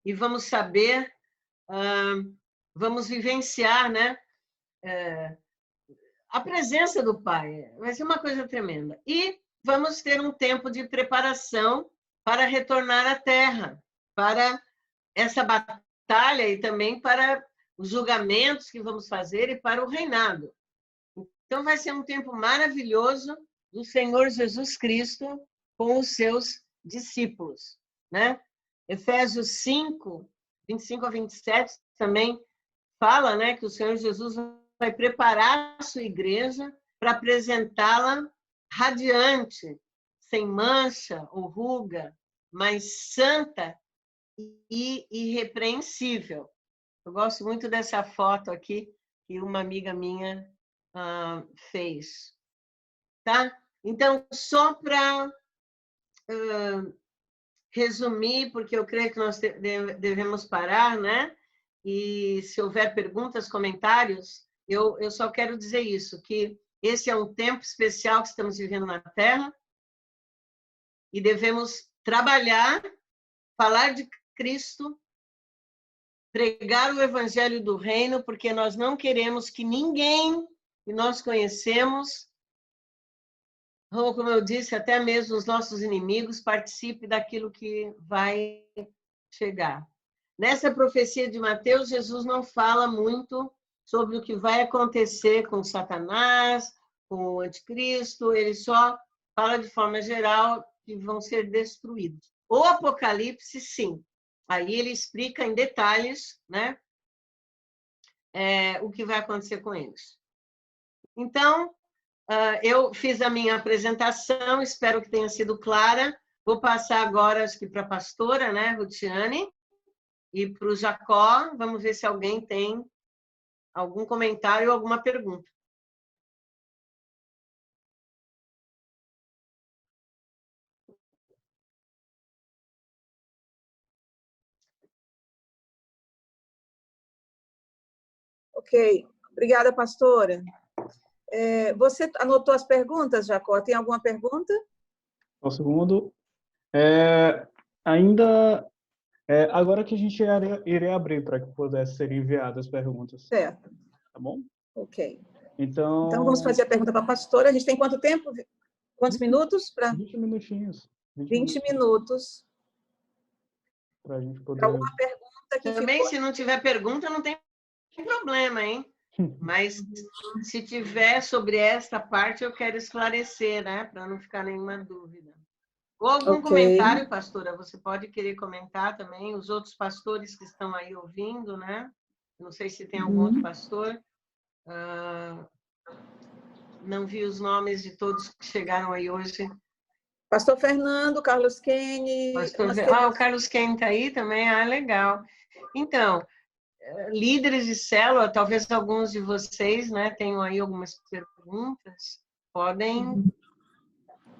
e vamos saber, vamos vivenciar, né, a presença do Pai. Vai ser uma coisa tremenda. E vamos ter um tempo de preparação para retornar à Terra, para essa batalha e também para os julgamentos que vamos fazer e para o reinado. Então, vai ser um tempo maravilhoso do Senhor Jesus Cristo com os seus discípulos, né? Efésios 5, 25 a 27, também fala, né, que o Senhor Jesus vai preparar a sua igreja para apresentá-la radiante, sem mancha ou ruga, mas santa e irrepreensível. Eu gosto muito dessa foto aqui que uma amiga minha fez. Tá? Então, só para resumir, porque eu creio que nós devemos parar, né? E se houver perguntas, comentários, eu só quero dizer isso, que esse é um tempo especial que estamos vivendo na Terra e devemos trabalhar, falar de Cristo, pregar o Evangelho do Reino, porque nós não queremos que ninguém que nós conhecemos, ou, como eu disse, até mesmo os nossos inimigos, participe daquilo que vai chegar. Nessa profecia de Mateus, Jesus não fala muito sobre o que vai acontecer com Satanás, com o anticristo, ele só fala de forma geral que vão ser destruídos. O Apocalipse, sim. Aí ele explica em detalhes, né, o que vai acontecer com eles. Então, eu fiz a minha apresentação, espero que tenha sido clara. Vou passar agora, acho que para a pastora, né, Rutiane, e para o Jacó. Vamos ver se alguém tem algum comentário ou alguma pergunta. Ok. Obrigada, pastora. Você anotou as perguntas, Jacó? Tem alguma pergunta? Um segundo. Agora que a gente iria abrir para que pudesse ser enviadas as perguntas. Certo. Tá bom? Ok. Então Vamos fazer a pergunta para a pastora. A gente tem quanto tempo? Quantos minutos? 20 minutinhos. 20 minutos. Para a gente poder... Para alguma pergunta que também, ficou... se não tiver pergunta, não tem problema, hein? Mas se tiver sobre esta parte, eu quero esclarecer, né? Para não ficar nenhuma dúvida. Ou algum comentário, pastora, você pode querer comentar também, os outros pastores que estão aí ouvindo, né? Não sei se tem algum outro pastor. Não vi os nomes de todos que chegaram aí hoje. Pastor Fernando, Carlos Kene... o Carlos Kene está aí também? Legal. Então, líderes de célula, talvez alguns de vocês, né, tenham aí algumas perguntas, podem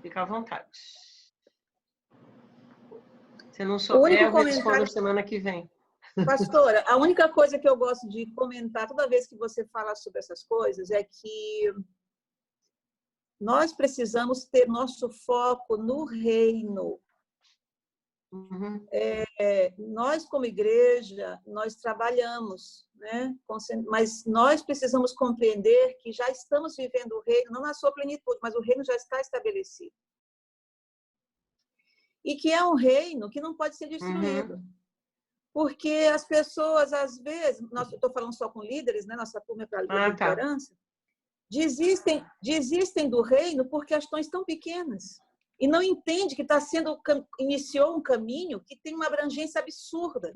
ficar à vontade. Se não souber, eu respondo semana que vem. Pastora, a única coisa que eu gosto de comentar toda vez que você fala sobre essas coisas é que nós precisamos ter nosso foco no reino. Uhum. Nós, como igreja, nós trabalhamos, né? Mas nós precisamos compreender que já estamos vivendo o reino, não na sua plenitude, mas o reino já está estabelecido. E que é um reino que não pode ser destruído. Uhum. Porque as pessoas, às vezes, eu estou falando só com líderes, né? Nossa turma é para liderança, desistem do reino porque as questões tão pequenas. e não entende que iniciou um caminho que tem uma abrangência absurda.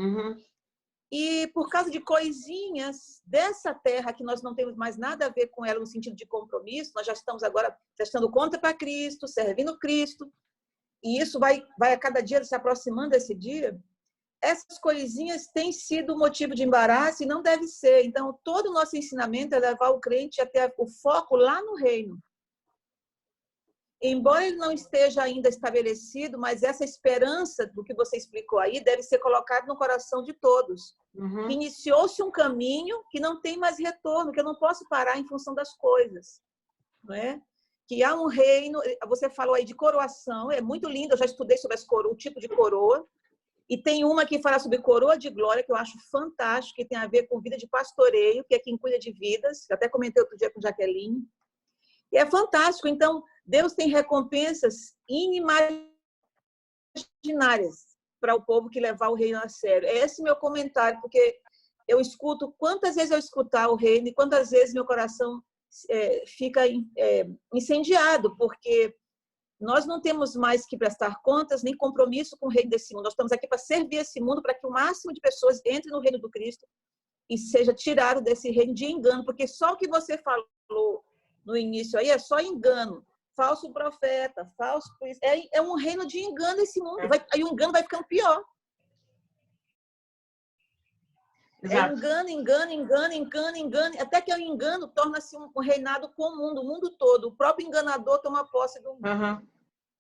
E por causa de coisinhas dessa terra que nós não temos mais nada a ver com ela no sentido de compromisso, nós já estamos agora prestando conta para Cristo, servindo Cristo, e isso vai a cada dia se aproximando desse dia. Essas coisinhas têm sido motivo de embaraço e não deve ser. Então, todo o nosso ensinamento é levar o crente a ter o foco lá no reino. Embora ele não esteja ainda estabelecido, mas essa esperança do que você explicou aí deve ser colocada no coração de todos. Iniciou-se um caminho que não tem mais retorno, que eu não posso parar em função das coisas. Não é? Que há um reino, você falou aí de coroação, é muito lindo, eu já estudei sobre o tipo de coroa, e tem uma que fala sobre coroa de glória, que eu acho fantástico, que tem a ver com vida de pastoreio, que é quem cuida de vidas, eu até comentei outro dia com Jaqueline, e é fantástico. Então, Deus tem recompensas inimaginárias para o povo que levar o reino a sério. É esse meu comentário, porque eu escuto, quantas vezes eu escutar o reino e quantas vezes meu coração fica incendiado, porque nós não temos mais que prestar contas nem compromisso com o reino desse mundo. Nós estamos aqui para servir esse mundo, para que o máximo de pessoas entre no reino do Cristo e seja tirado desse reino de engano, porque só o que você falou no início aí é só engano. Falso profeta, falso... É um reino de engano esse mundo. Aí o engano vai ficando pior. Exato. Engano, até que o engano torna-se um reinado comum do mundo todo. O próprio enganador toma posse do mundo.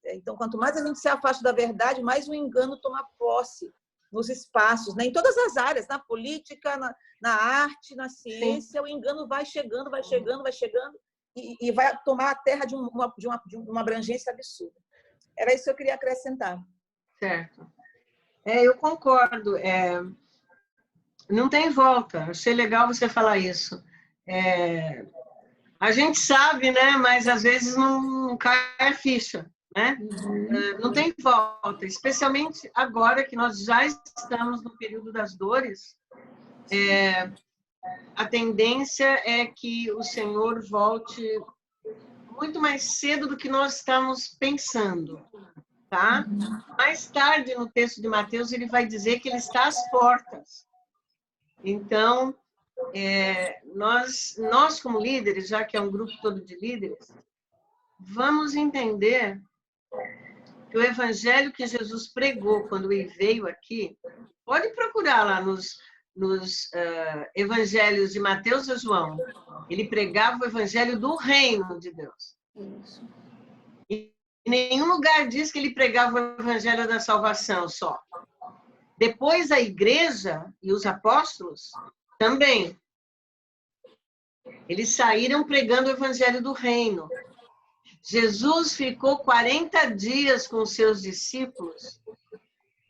Então, quanto mais a gente se afasta da verdade, mais o engano toma posse nos espaços, né? Em todas as áreas, na política, na arte, na ciência. Sim. O engano vai chegando e vai tomar a terra de uma abrangência absurda. Era isso que eu queria acrescentar. Certo. Eu concordo. Não tem volta. Achei legal você falar isso. A gente sabe, né? Mas às vezes não cai a ficha, né? Não tem volta. Especialmente agora que nós já estamos no período das dores. A tendência é que o Senhor volte muito mais cedo do que nós estamos pensando, tá? Mais tarde, no texto de Mateus, ele vai dizer que ele está às portas. Então, nós como líderes, já que é um grupo todo de líderes, vamos entender que o evangelho que Jesus pregou quando ele veio aqui, pode procurar lá nos evangelhos de Mateus e João. Ele pregava o evangelho do reino de Deus. Isso. E em nenhum lugar diz que ele pregava o evangelho da salvação só. Depois a igreja e os apóstolos também. Eles saíram pregando o evangelho do reino. Jesus ficou 40 dias com os seus discípulos,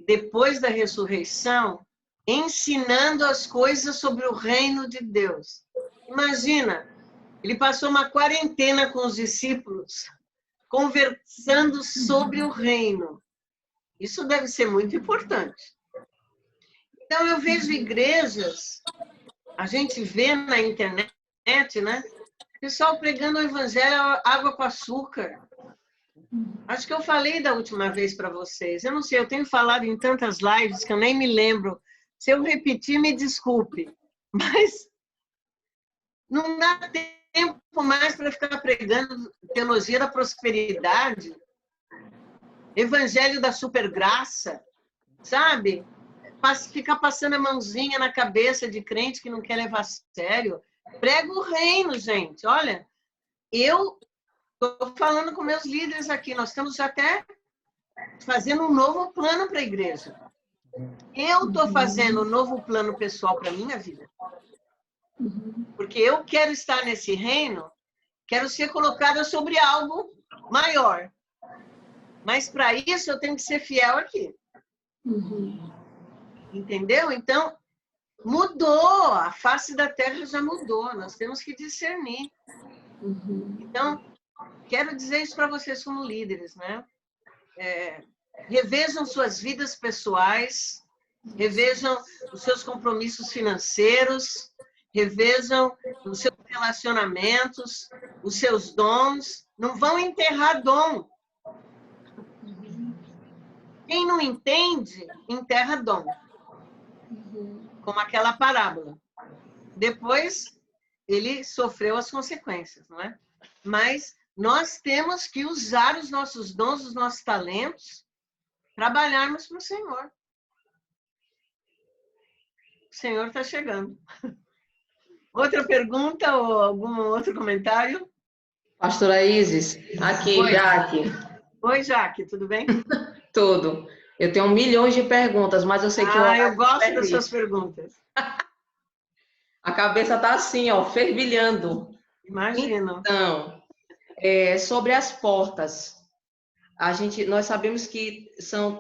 depois da ressurreição, ensinando as coisas sobre o reino de Deus. Imagina, ele passou uma quarentena com os discípulos, conversando sobre o reino. Isso deve ser muito importante. Então, eu vejo igrejas, a gente vê na internet, né? Pessoal pregando o evangelho água com açúcar. Acho que eu falei da última vez para vocês. Eu não sei, eu tenho falado em tantas lives que eu nem me lembro. Se eu repetir, me desculpe. Mas não dá tempo mais para ficar pregando teologia da prosperidade, evangelho da supergraça, sabe? Ficar passando a mãozinha na cabeça de crente que não quer levar a sério. Prega o reino, gente. Olha, eu estou falando com meus líderes aqui. Nós estamos até fazendo um novo plano para a igreja. Eu estou fazendo um novo plano pessoal para a minha vida. Porque eu quero estar nesse reino, quero ser colocada sobre algo maior. Mas para isso eu tenho que ser fiel aqui. Entendeu? Então, mudou. A face da terra já mudou. Nós temos que discernir. Então, quero dizer isso para vocês como líderes, né? Revejam suas vidas pessoais, revejam os seus compromissos financeiros, revejam os seus relacionamentos, os seus dons. Não vão enterrar dom. Quem não entende, enterra dom. Como aquela parábola. Depois, ele sofreu as consequências, não é? Mas nós temos que usar os nossos dons, os nossos talentos, trabalharmos para o Senhor. O Senhor está chegando. Outra pergunta ou algum outro comentário? Pastora Isis, aqui, Oi. Jaque. Oi, Jaque, tudo bem? Tudo. Eu tenho milhões de perguntas, mas eu sei que eu gosto das suas perguntas. A cabeça tá assim, ó, fervilhando. Imagino. Então, sobre as portas. Nós sabemos que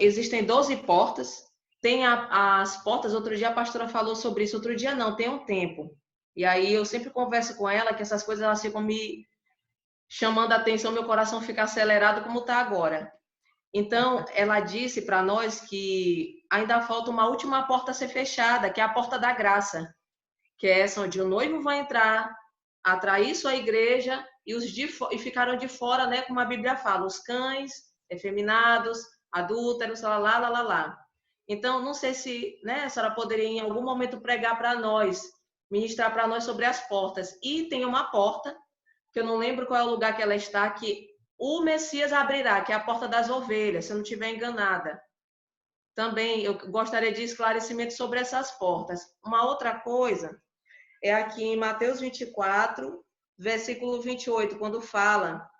existem 12 portas. Tem as portas, outro dia a pastora falou sobre isso, outro dia não, tem um tempo. E aí eu sempre converso com ela que essas coisas elas ficam me chamando a atenção, meu coração fica acelerado como está agora. Então, ela disse para nós que ainda falta uma última porta a ser fechada, que é a porta da graça, que é essa onde o noivo vai entrar, atrair sua igreja e ficaram de fora, né, como a Bíblia fala, os cães, efeminados, adúlteros, lá. Então, não sei se, né, a senhora poderia em algum momento pregar para nós, ministrar para nós sobre as portas. E tem uma porta, que eu não lembro qual é o lugar que ela está, que o Messias abrirá, que é a porta das ovelhas, se eu não estiver enganada. Também eu gostaria de esclarecimento sobre essas portas. Uma outra coisa é aqui em Mateus 24, versículo 28, quando fala,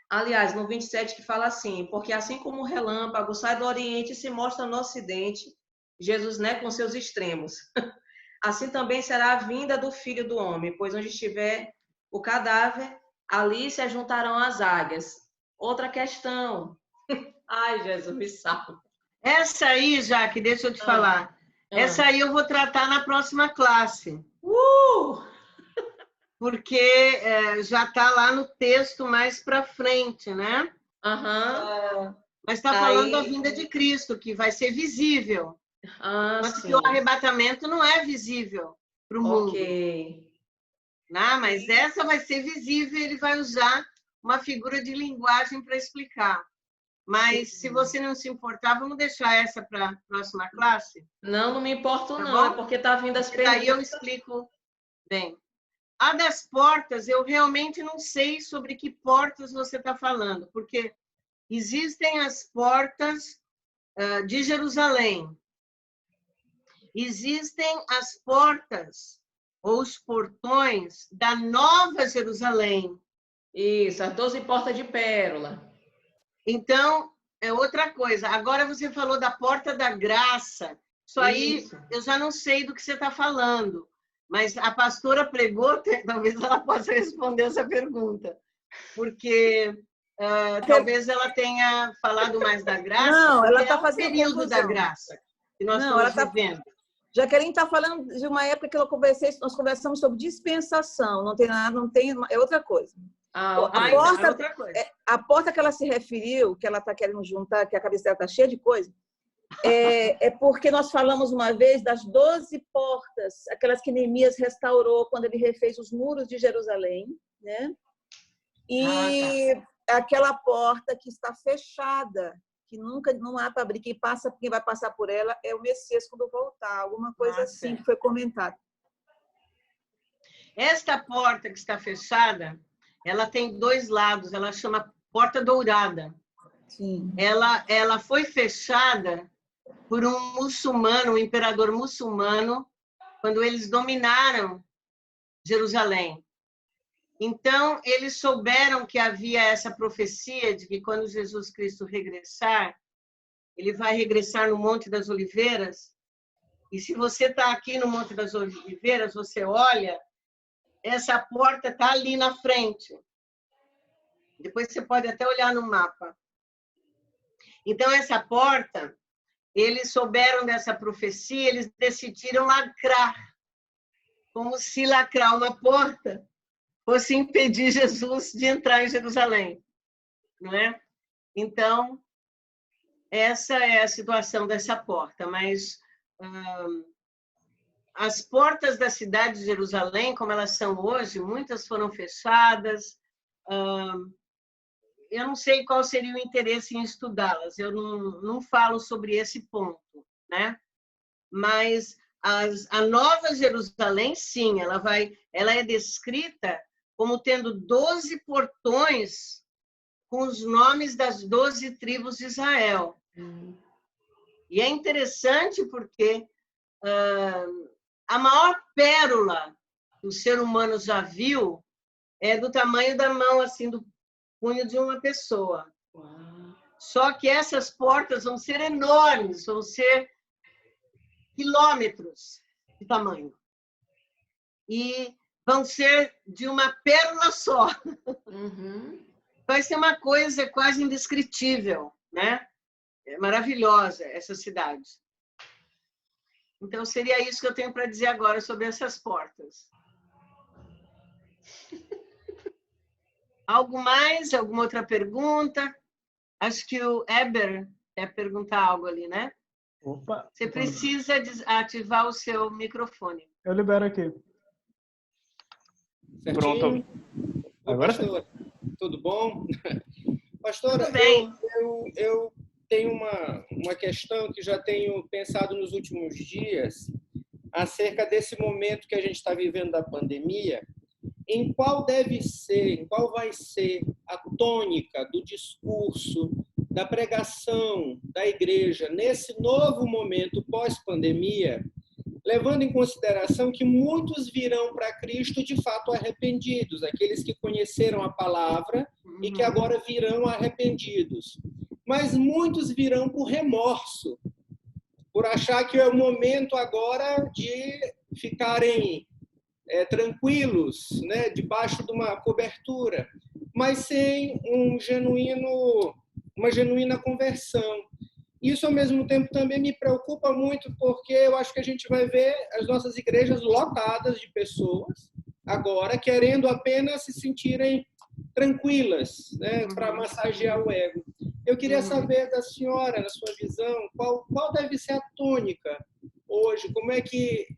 aliás, no 27 que fala assim, porque assim como o relâmpago sai do Oriente e se mostra no Ocidente, Jesus, né, com seus extremos, assim também será a vinda do Filho do Homem, pois onde estiver o cadáver, ali se ajuntarão as águias. Outra questão. Ai, Jesus, me salva. Essa aí, Jaque, deixa eu te falar. Essa aí eu vou tratar na próxima classe. Porque já está lá no texto mais para frente, né? Mas está falando da vinda de Cristo, que vai ser visível. Mas que o arrebatamento não é visível para o mundo. Não, mas essa vai ser visível e ele vai usar uma figura de linguagem para explicar. Mas se você não se importar, vamos deixar essa para a próxima classe? Não me importo tá não, bom? É porque está vindo as perguntas. Daí eu explico bem. A das portas, eu realmente não sei sobre que portas você está falando, porque existem as portas de Jerusalém. Existem as portas ou os portões da Nova Jerusalém. Isso, as 12 portas de pérola. Então, é outra coisa. Agora você falou da porta da graça. Isso aí eu já não sei do que você está falando. Mas a pastora pregou, talvez ela possa responder essa pergunta. Porque talvez ela tenha falado mais da graça. Não, ela está fazendo o período da graça que nós estamos vivendo. Jaqueline está falando de uma época que nós conversamos sobre dispensação. Não tem nada, é outra coisa. A porta que ela se referiu, que ela está querendo juntar, que a cabeça dela está cheia de coisa, é porque nós falamos uma vez das 12 portas, aquelas que Neemias restaurou quando ele refez os muros de Jerusalém, né? E aquela porta que está fechada, que nunca não há para abrir, quem vai passar por ela é o Messias quando voltar, alguma coisa assim que foi comentada. Esta porta que está fechada, ela tem dois lados, ela chama Porta Dourada. Sim. Ela foi fechada por um muçulmano, um imperador muçulmano, quando eles dominaram Jerusalém. Então, eles souberam que havia essa profecia de que quando Jesus Cristo regressar, ele vai regressar no Monte das Oliveiras. E se você está aqui no Monte das Oliveiras, você olha, essa porta está ali na frente. Depois você pode até olhar no mapa. Então, essa porta, eles souberam dessa profecia, eles decidiram lacrar. Como se lacrar uma porta fosse impedir Jesus de entrar em Jerusalém. Não é? Então, essa é a situação dessa porta. Mas as portas da cidade de Jerusalém, como elas são hoje, muitas foram fechadas. eu não sei qual seria o interesse em estudá-las, eu não falo sobre esse ponto, né? Mas a Nova Jerusalém, sim, ela é descrita como tendo 12 portões com os nomes das 12 tribos de Israel. E é interessante porque a maior pérola que o ser humano já viu é do tamanho da mão, assim, do punho de uma pessoa. Uau. Só que essas portas vão ser enormes, vão ser quilômetros de tamanho. E vão ser de uma pérola só. Vai ser uma coisa quase indescritível, né? É maravilhosa essa cidade. Então, seria isso que eu tenho para dizer agora sobre essas portas. Algo mais? Alguma outra pergunta? Acho que o Eber quer perguntar algo ali, né? Opa! Você precisa ativar o seu microfone. Eu libero aqui. Certinho. Pronto. Agora pastora, tudo bom? Pastora, Tudo bem. eu tenho uma questão que já tenho pensado nos últimos dias acerca desse momento que a gente está vivendo da pandemia, em qual vai ser a tônica do discurso, da pregação da igreja nesse novo momento pós-pandemia, levando em consideração que muitos virão para Cristo de fato arrependidos, aqueles que conheceram a palavra e que agora virão arrependidos. Mas muitos virão por remorso, por achar que é o momento agora de ficarem tranquilos, né, debaixo de uma cobertura, mas sem uma genuína conversão. Isso, ao mesmo tempo, também me preocupa muito, porque eu acho que a gente vai ver as nossas igrejas lotadas de pessoas, agora, querendo apenas se sentirem tranquilas, né, para massagear o ego. Eu queria saber da senhora, na sua visão, qual deve ser a tônica hoje, como é que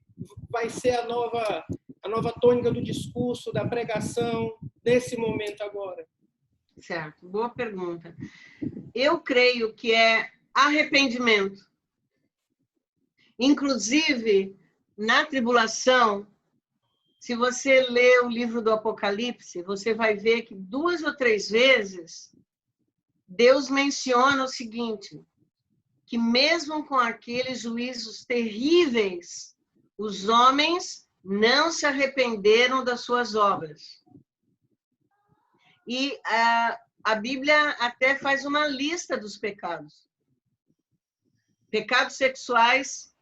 vai ser a nova tônica do discurso, da pregação, nesse momento agora? Certo, boa pergunta. Eu creio que é arrependimento. Inclusive, na tribulação, se você ler o livro do Apocalipse, você vai ver que 2 ou 3 vezes Deus menciona o seguinte, que mesmo com aqueles juízos terríveis, os homens não se arrependeram das suas obras. E a Bíblia até faz uma lista dos pecados. Pecados sexuais,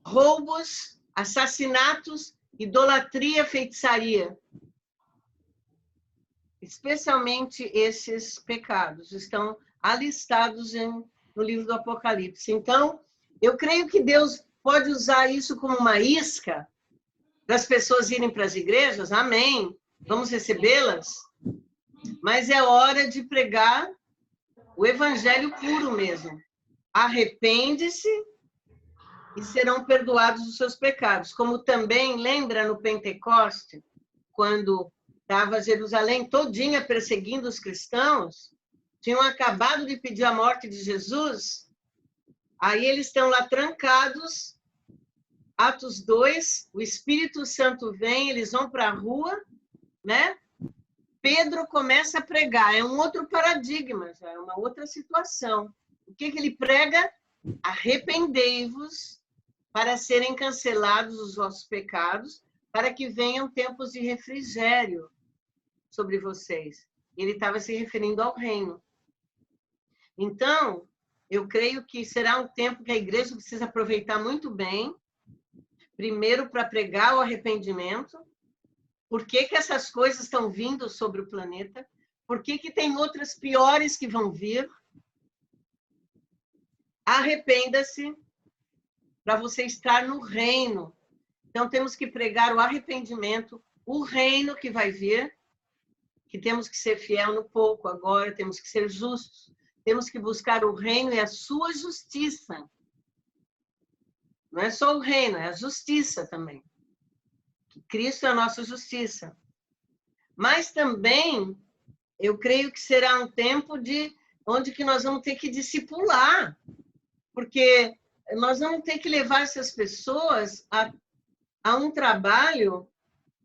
roubos, assassinatos, idolatria, feitiçaria. Especialmente esses pecados estão alistados no livro do Apocalipse. Então, eu creio que Deus pode usar isso como uma isca para as pessoas irem para as igrejas. Amém. Vamos recebê-las. Mas é hora de pregar o evangelho puro mesmo. Arrepende-se e serão perdoados os seus pecados. Como também lembra no Pentecoste, quando estava Jerusalém todinha perseguindo os cristãos, tinham acabado de pedir a morte de Jesus, aí eles estão lá trancados, Atos 2, o Espírito Santo vem, eles vão para a rua, né? Pedro começa a pregar, é um outro paradigma, já é uma outra situação. O que ele prega? Arrependei-vos para serem cancelados os vossos pecados, para que venham tempos de refrigério sobre vocês. Ele estava se referindo ao reino. Então, eu creio que será um tempo que a igreja precisa aproveitar muito bem, primeiro para pregar o arrependimento. Por que essas coisas estão vindo sobre o planeta? Por que tem outras piores que vão vir? Arrependa-se para você estar no reino. Então, temos que pregar o arrependimento, o reino que vai vir, que temos que ser fiel no pouco agora, temos que ser justos, temos que buscar o reino e a sua justiça. Não é só o reino, é a justiça também. Cristo é a nossa justiça. Mas também eu creio que será um tempo onde que nós vamos ter que discipular, porque nós vamos ter que levar essas pessoas a um trabalho,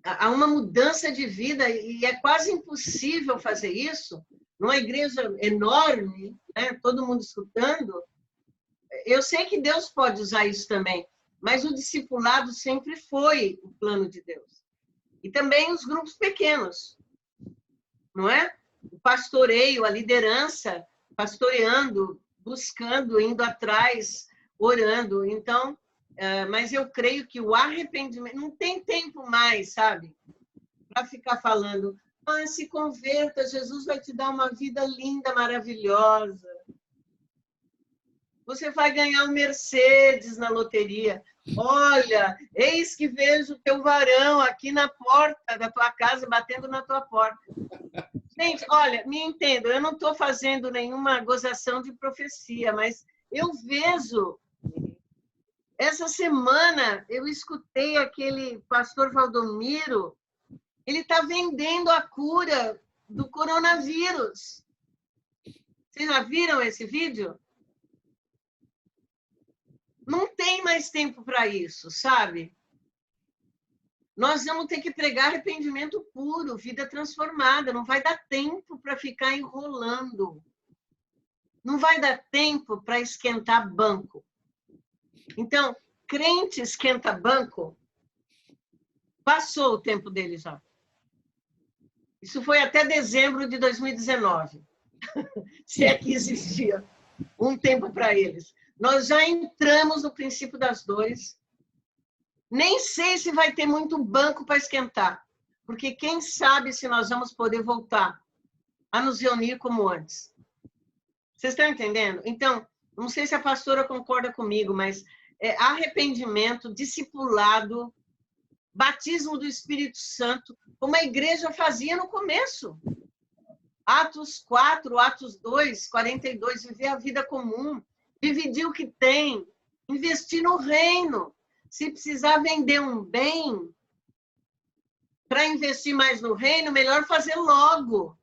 a uma mudança de vida, e é quase impossível fazer isso numa igreja enorme, né? Todo mundo escutando. Eu sei que Deus pode usar isso também, mas o discipulado sempre foi o plano de Deus. E também os grupos pequenos, não é? O pastoreio, a liderança, pastoreando, buscando, indo atrás, orando. Então, mas eu creio que o arrependimento, não tem tempo mais, sabe? Para ficar falando, se converta, Jesus vai te dar uma vida linda, maravilhosa. Você vai ganhar um Mercedes na loteria. Olha, eis que vejo o teu varão aqui na porta da tua casa, batendo na tua porta. Gente, olha, me entendam, eu não estou fazendo nenhuma gozação de profecia, mas eu vejo... Essa semana, eu escutei aquele pastor Valdomiro, ele está vendendo a cura do coronavírus. Vocês já viram esse vídeo? Não tem mais tempo para isso, sabe? Nós vamos ter que pregar arrependimento puro, vida transformada. Não vai dar tempo para ficar enrolando. Não vai dar tempo para esquentar banco. Então, crente esquenta banco, passou o tempo dele já. Isso foi até dezembro de 2019, se é que existia um tempo para eles. Nós já entramos no princípio das dores. Nem sei se vai ter muito banco para esquentar, porque quem sabe se nós vamos poder voltar a nos reunir como antes. Vocês estão entendendo? Então, não sei se a pastora concorda comigo, mas arrependimento, discipulado, batismo do Espírito Santo, como a igreja fazia no começo. Atos 4, Atos 2, 42, viver a vida comum, dividir o que tem, investir no reino. Se precisar vender um bem para investir mais no reino, melhor fazer logo.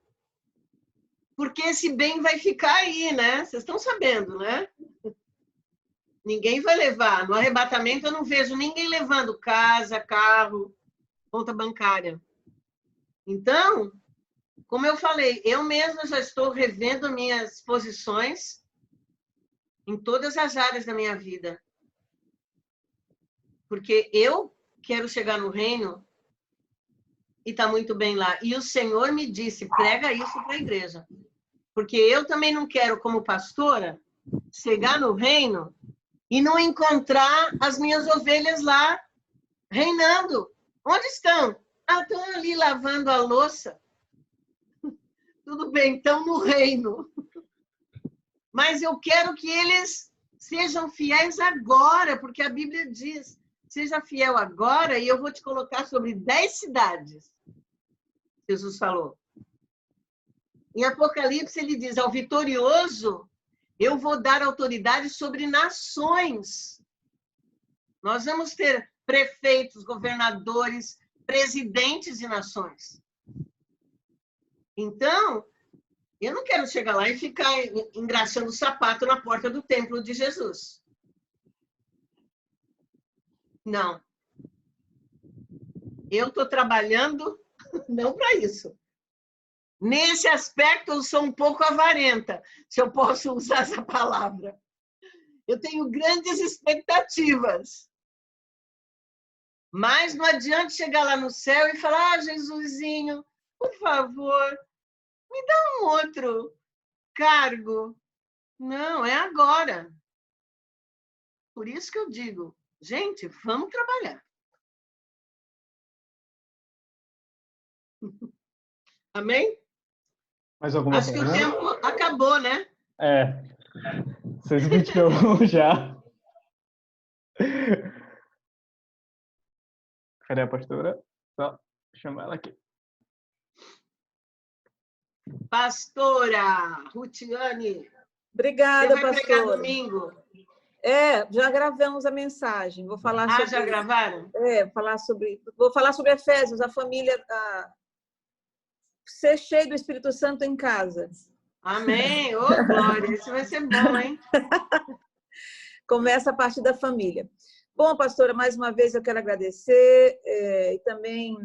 Porque esse bem vai ficar aí, né? Vocês estão sabendo, né? Ninguém vai levar. No arrebatamento, eu não vejo ninguém levando casa, carro, conta bancária. Então, como eu falei, eu mesma já estou revendo minhas posições em todas as áreas da minha vida. Porque eu quero chegar no reino e está muito bem lá. E o Senhor me disse, prega isso para a igreja. Porque eu também não quero, como pastora, chegar no reino e não encontrar as minhas ovelhas lá reinando. Onde estão? Estão ali lavando a louça. Tudo bem, estão no reino. Mas eu quero que eles sejam fiéis agora, porque a Bíblia diz, seja fiel agora e eu vou te colocar sobre 10 cidades. Jesus falou. Em Apocalipse ele diz, ao vitorioso, eu vou dar autoridade sobre nações. Nós vamos ter prefeitos, governadores, presidentes de nações. Então, eu não quero chegar lá e ficar engraxando o sapato na porta do templo de Jesus. Não. Eu estou trabalhando não para isso. Nesse aspecto, eu sou um pouco avarenta, se eu posso usar essa palavra. Eu tenho grandes expectativas. Mas não adianta chegar lá no céu e falar, Jesusinho, por favor, me dá um outro cargo. Não, é agora. Por isso que eu digo, gente, vamos trabalhar. Amém? Mais alguma Acho pergunta? que o tempo acabou, né? 6h21 já. Cadê a pastora? Só chamar ela aqui. Pastora Rutiane. Obrigada, Você vai pregar pastora. domingo? Já gravamos a mensagem. Vou falar sobre... já gravaram? Vou falar sobre Efésios, a família ser cheio do Espírito Santo em casa. Amém. Ô, glória. Isso vai ser bom, hein? Começa a partir da família. Bom, pastora, mais uma vez eu quero agradecer e também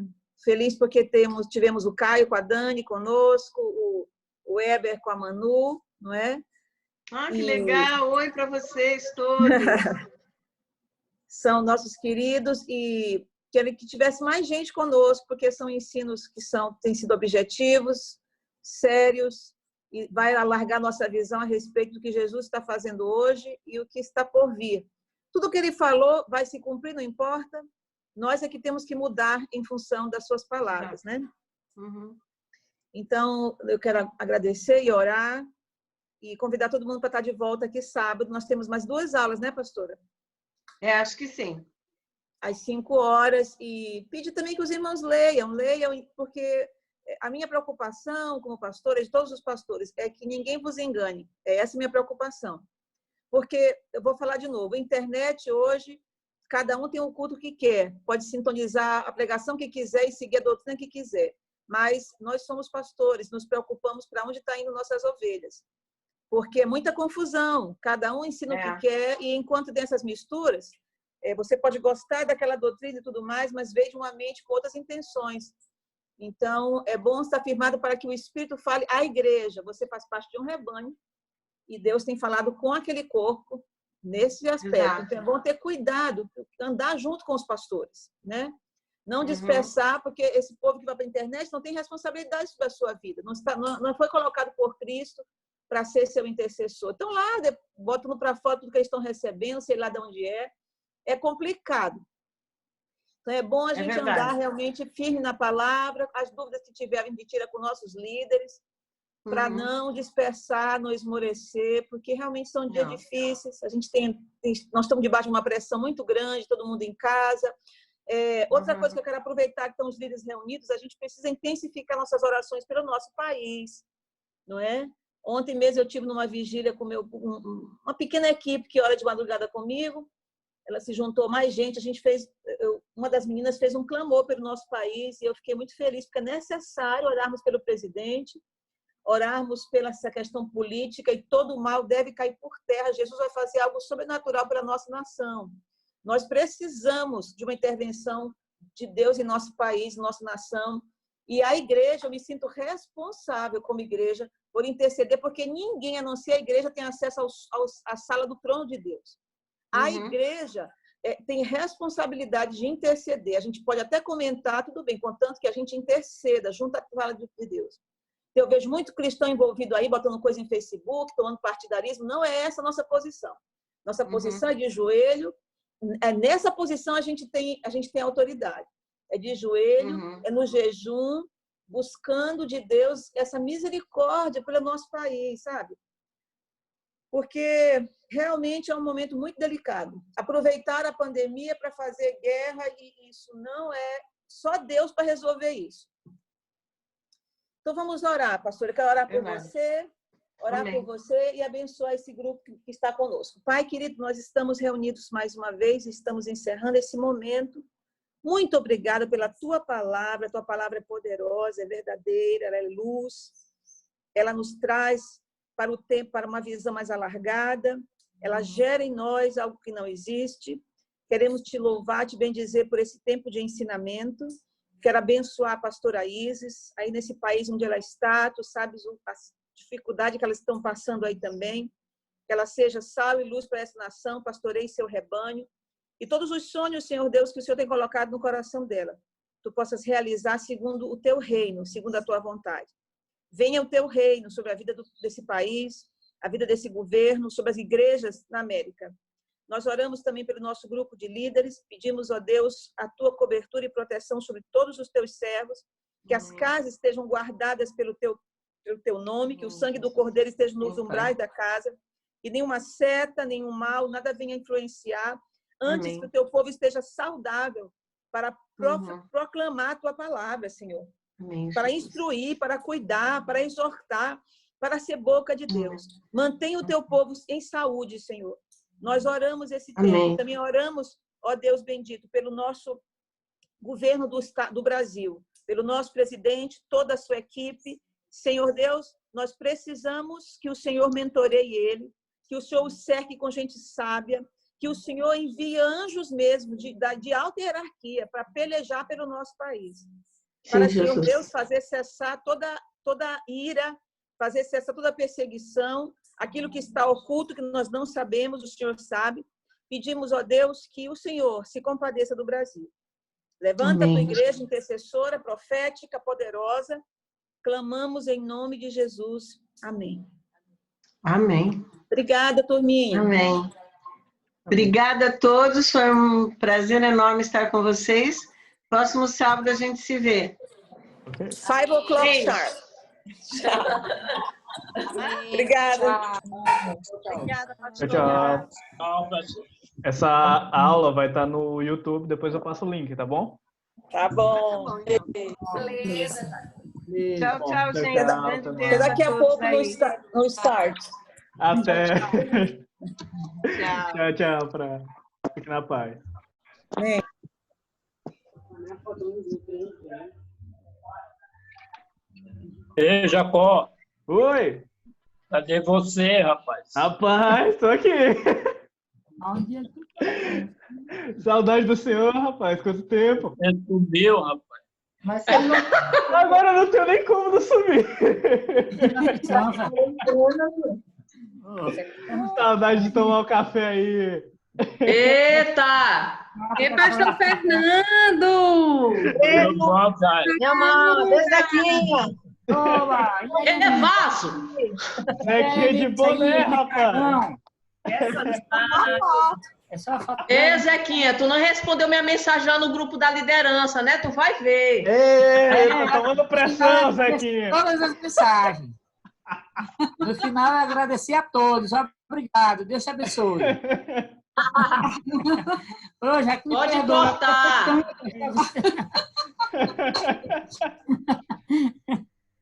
feliz porque tivemos o Caio com a Dani conosco, o Heber com a Manu, não é? Ah, que legal! Oi para vocês todos! São nossos queridos e quero que tivesse mais gente conosco, porque são ensinos que têm sido objetivos, sérios, e vai alargar nossa visão a respeito do que Jesus está fazendo hoje e o que está por vir. Tudo que ele falou vai se cumprir, não importa. Nós é que temos que mudar em função das suas palavras, né? Uhum. Então, eu quero agradecer e orar e convidar todo mundo para estar de volta aqui sábado. Nós temos mais 2 aulas, né, pastora? Acho que sim. Às 5 horas. E pedir também que os irmãos leiam, porque a minha preocupação como pastora, de todos os pastores, é que ninguém vos engane. Essa é a minha preocupação. Porque, eu vou falar de novo, a internet hoje, cada um tem o culto que quer, pode sintonizar a pregação que quiser e seguir a doutrina que quiser. Mas nós somos pastores, nos preocupamos para onde está indo nossas ovelhas. Porque é muita confusão, cada um ensina o que quer, e enquanto dessas misturas, você pode gostar daquela doutrina e tudo mais, mas veja uma mente com outras intenções. Então, é bom estar firmado para que o Espírito fale à igreja. Você faz parte de um rebanho, e Deus tem falado com aquele corpo nesse aspecto. Exato. Então, é bom ter cuidado, andar junto com os pastores, né? Não dispersar, porque esse povo que vai para a internet não tem responsabilidade sobre a sua vida. Não foi colocado por Cristo para ser seu intercessor. Então, lá, botam para fora tudo que eles estão recebendo, sei lá de onde é. É complicado. Então, é bom a gente andar realmente firme na palavra. As dúvidas que tiverem, de tira com nossos líderes, para não dispersar, não esmorecer, porque realmente são dias difíceis. Nós estamos debaixo de uma pressão muito grande, todo mundo em casa. Outra coisa que eu quero aproveitar, que estão os líderes reunidos, a gente precisa intensificar nossas orações pelo nosso país, não é? Ontem mesmo eu tive numa vigília com uma pequena equipe que ora de madrugada comigo. Ela se juntou mais gente. Uma das meninas fez um clamor pelo nosso país e eu fiquei muito feliz, porque é necessário orarmos pelo presidente, orarmos pela essa questão política, e todo o mal deve cair por terra. Jesus vai fazer algo sobrenatural pela nossa nação. Nós precisamos de uma intervenção de Deus em nosso país, nossa nação. E a igreja, eu me sinto responsável como igreja por interceder, porque ninguém, a não ser a igreja, tem acesso à sala do trono de Deus. A igreja tem responsabilidade de interceder. A gente pode até comentar, tudo bem, contanto que a gente interceda junto à palavra de Deus. Eu vejo muito cristão envolvido aí, botando coisa em Facebook, tomando partidarismo. Não é essa a nossa posição. Nossa posição é de joelho. Nessa posição a gente tem autoridade. É de joelho, é no jejum, buscando de Deus essa misericórdia pelo nosso país, sabe? Porque realmente é um momento muito delicado. Aproveitar a pandemia para fazer guerra, e isso não é só Deus para resolver isso. Então, vamos orar, pastor. Eu quero orar por você, por você e abençoar esse grupo que está conosco. Pai querido, nós estamos reunidos mais uma vez, estamos encerrando esse momento. Muito obrigada pela tua palavra. A tua palavra é poderosa, é verdadeira, ela é luz. Ela nos traz para o tempo, para uma visão mais alargada. Ela gera em nós algo que não existe. Queremos te louvar, te bendizer por esse tempo de ensinamento. Quero abençoar a pastora Isis, aí nesse país onde ela está. Tu sabes a dificuldade que elas estão passando aí também. Que ela seja sal e luz para essa nação, pastoreie seu rebanho. E todos os sonhos, Senhor Deus, que o Senhor tem colocado no coração dela, tu possas realizar segundo o teu reino, segundo a tua vontade. Venha o teu reino sobre a vida desse país, a vida desse governo, sobre as igrejas na América. Nós oramos também pelo nosso grupo de líderes, pedimos, ó Deus, a tua cobertura e proteção sobre todos os teus servos, que as casas estejam guardadas pelo teu nome, que o sangue do Cordeiro esteja nos umbrais da casa, que nenhuma seta, nenhum mal, nada venha influenciar, antes que o teu povo esteja saudável para proclamar a tua palavra, Senhor. Para instruir, para cuidar, para exortar, para ser boca de Deus. Mantenha o teu povo em saúde, Senhor. Nós oramos esse tempo. Também oramos, ó Deus bendito, pelo nosso governo do Brasil. pelo nosso presidente, toda a sua equipe. Senhor Deus, nós precisamos que o Senhor mentoreie ele, que o Senhor o cerque com gente sábia, que o Senhor envie anjos mesmo de alta hierarquia para pelejar pelo nosso país. Para, Senhor Deus, fazer cessar toda ira, fazer cessar toda perseguição, aquilo que está oculto, que nós não sabemos, o Senhor sabe. Pedimos, ó Deus, que o Senhor se compadeça do Brasil. Levanta a tua igreja intercessora, profética, poderosa. Clamamos em nome de Jesus. Amém. Amém. Obrigada, turminha. Amém. Obrigada a todos, foi um prazer enorme estar com vocês. Próximo sábado a gente se vê. 5 o'clock sharp. Obrigada. Obrigada, tchau. Essa aula vai estar no YouTube, depois eu passo o link, tá bom? Tá bom. Beleza. Tchau, tchau, gente. Até daqui a pouco no start. Até. Tchau. Tchau. Fique na paz. Amém. Ei, Jacó. Oi. Cadê você, rapaz? Rapaz, tô aqui. Saudade do senhor, rapaz. Quanto tempo? Você sumiu, rapaz. Mas você não... Agora eu não tenho nem como não sumir. Saudade de tomar um café aí. Eita! E pastor Fernando! Minha mão, desde aqui. É vaso! Zequinha de boné, rapaz. Ei, Zequinha, tu não respondeu minha mensagem lá no grupo da liderança, né? Tu vai ver. Ei, tá tomando pressão, Zequinha. Todas as mensagens. No final, eu agradeci a todos. Obrigado. Deus te abençoe. Ô, já que me Pode perdoa. cortar.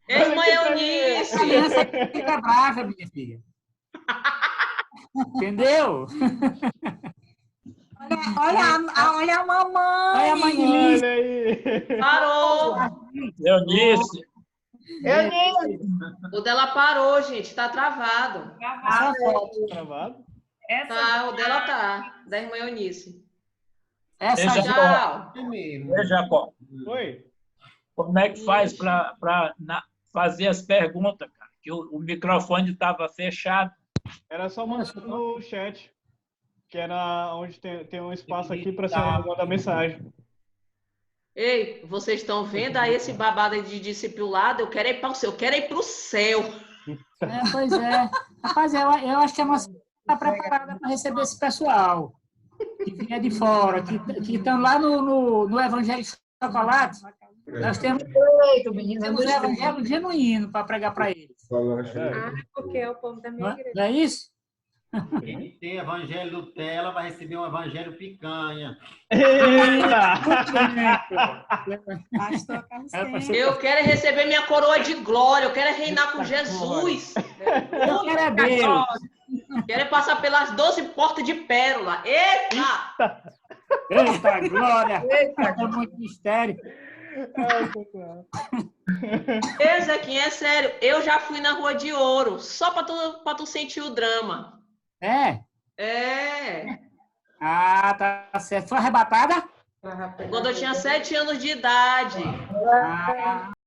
Ei, irmã Eunice. Essa criança fica brava, minha filha. Entendeu? Olha a mamãe. Olha a mãe de Liz. Olha aí. Parou. Eunice. O dela parou, gente. Tá travado. Travado? Tá, o dela tá. Da irmã Eunice. Essa Esse já... Tchau. Ei, Jacó. Oi. Como é que faz para fazer as perguntas, cara? Que o microfone estava fechado. Era só mandar no chat, que era onde tem um espaço aqui para você mandar mensagem. Ei, vocês estão vendo aí esse babado de discipulado? Eu quero ir para o céu. Eu quero ir para o céu. Pois é. Rapaz, eu acho que a nossa está preparada para receber esse pessoal que vinha de fora, que estão lá no Evangelho de Chocolate. Nós temos um evangelho genuíno para pregar para eles. Porque é o povo da minha igreja. Não é isso? Quem tem evangelho Nutella vai receber um evangelho picanha. Pastor Carlos. Eu quero receber minha coroa de glória. Eu quero reinar com Jesus. Eu quero é Deus. Quero passar pelas 12 portas de pérola. Eita! Eita, glória! Eita, é muito mistério. Ei, Zequinha, é sério. Eu já fui na Rua de Ouro, só pra tu sentir o drama. É? É. Ah, tá certo. Foi arrebatada? Quando eu tinha 7 anos de idade. Ah,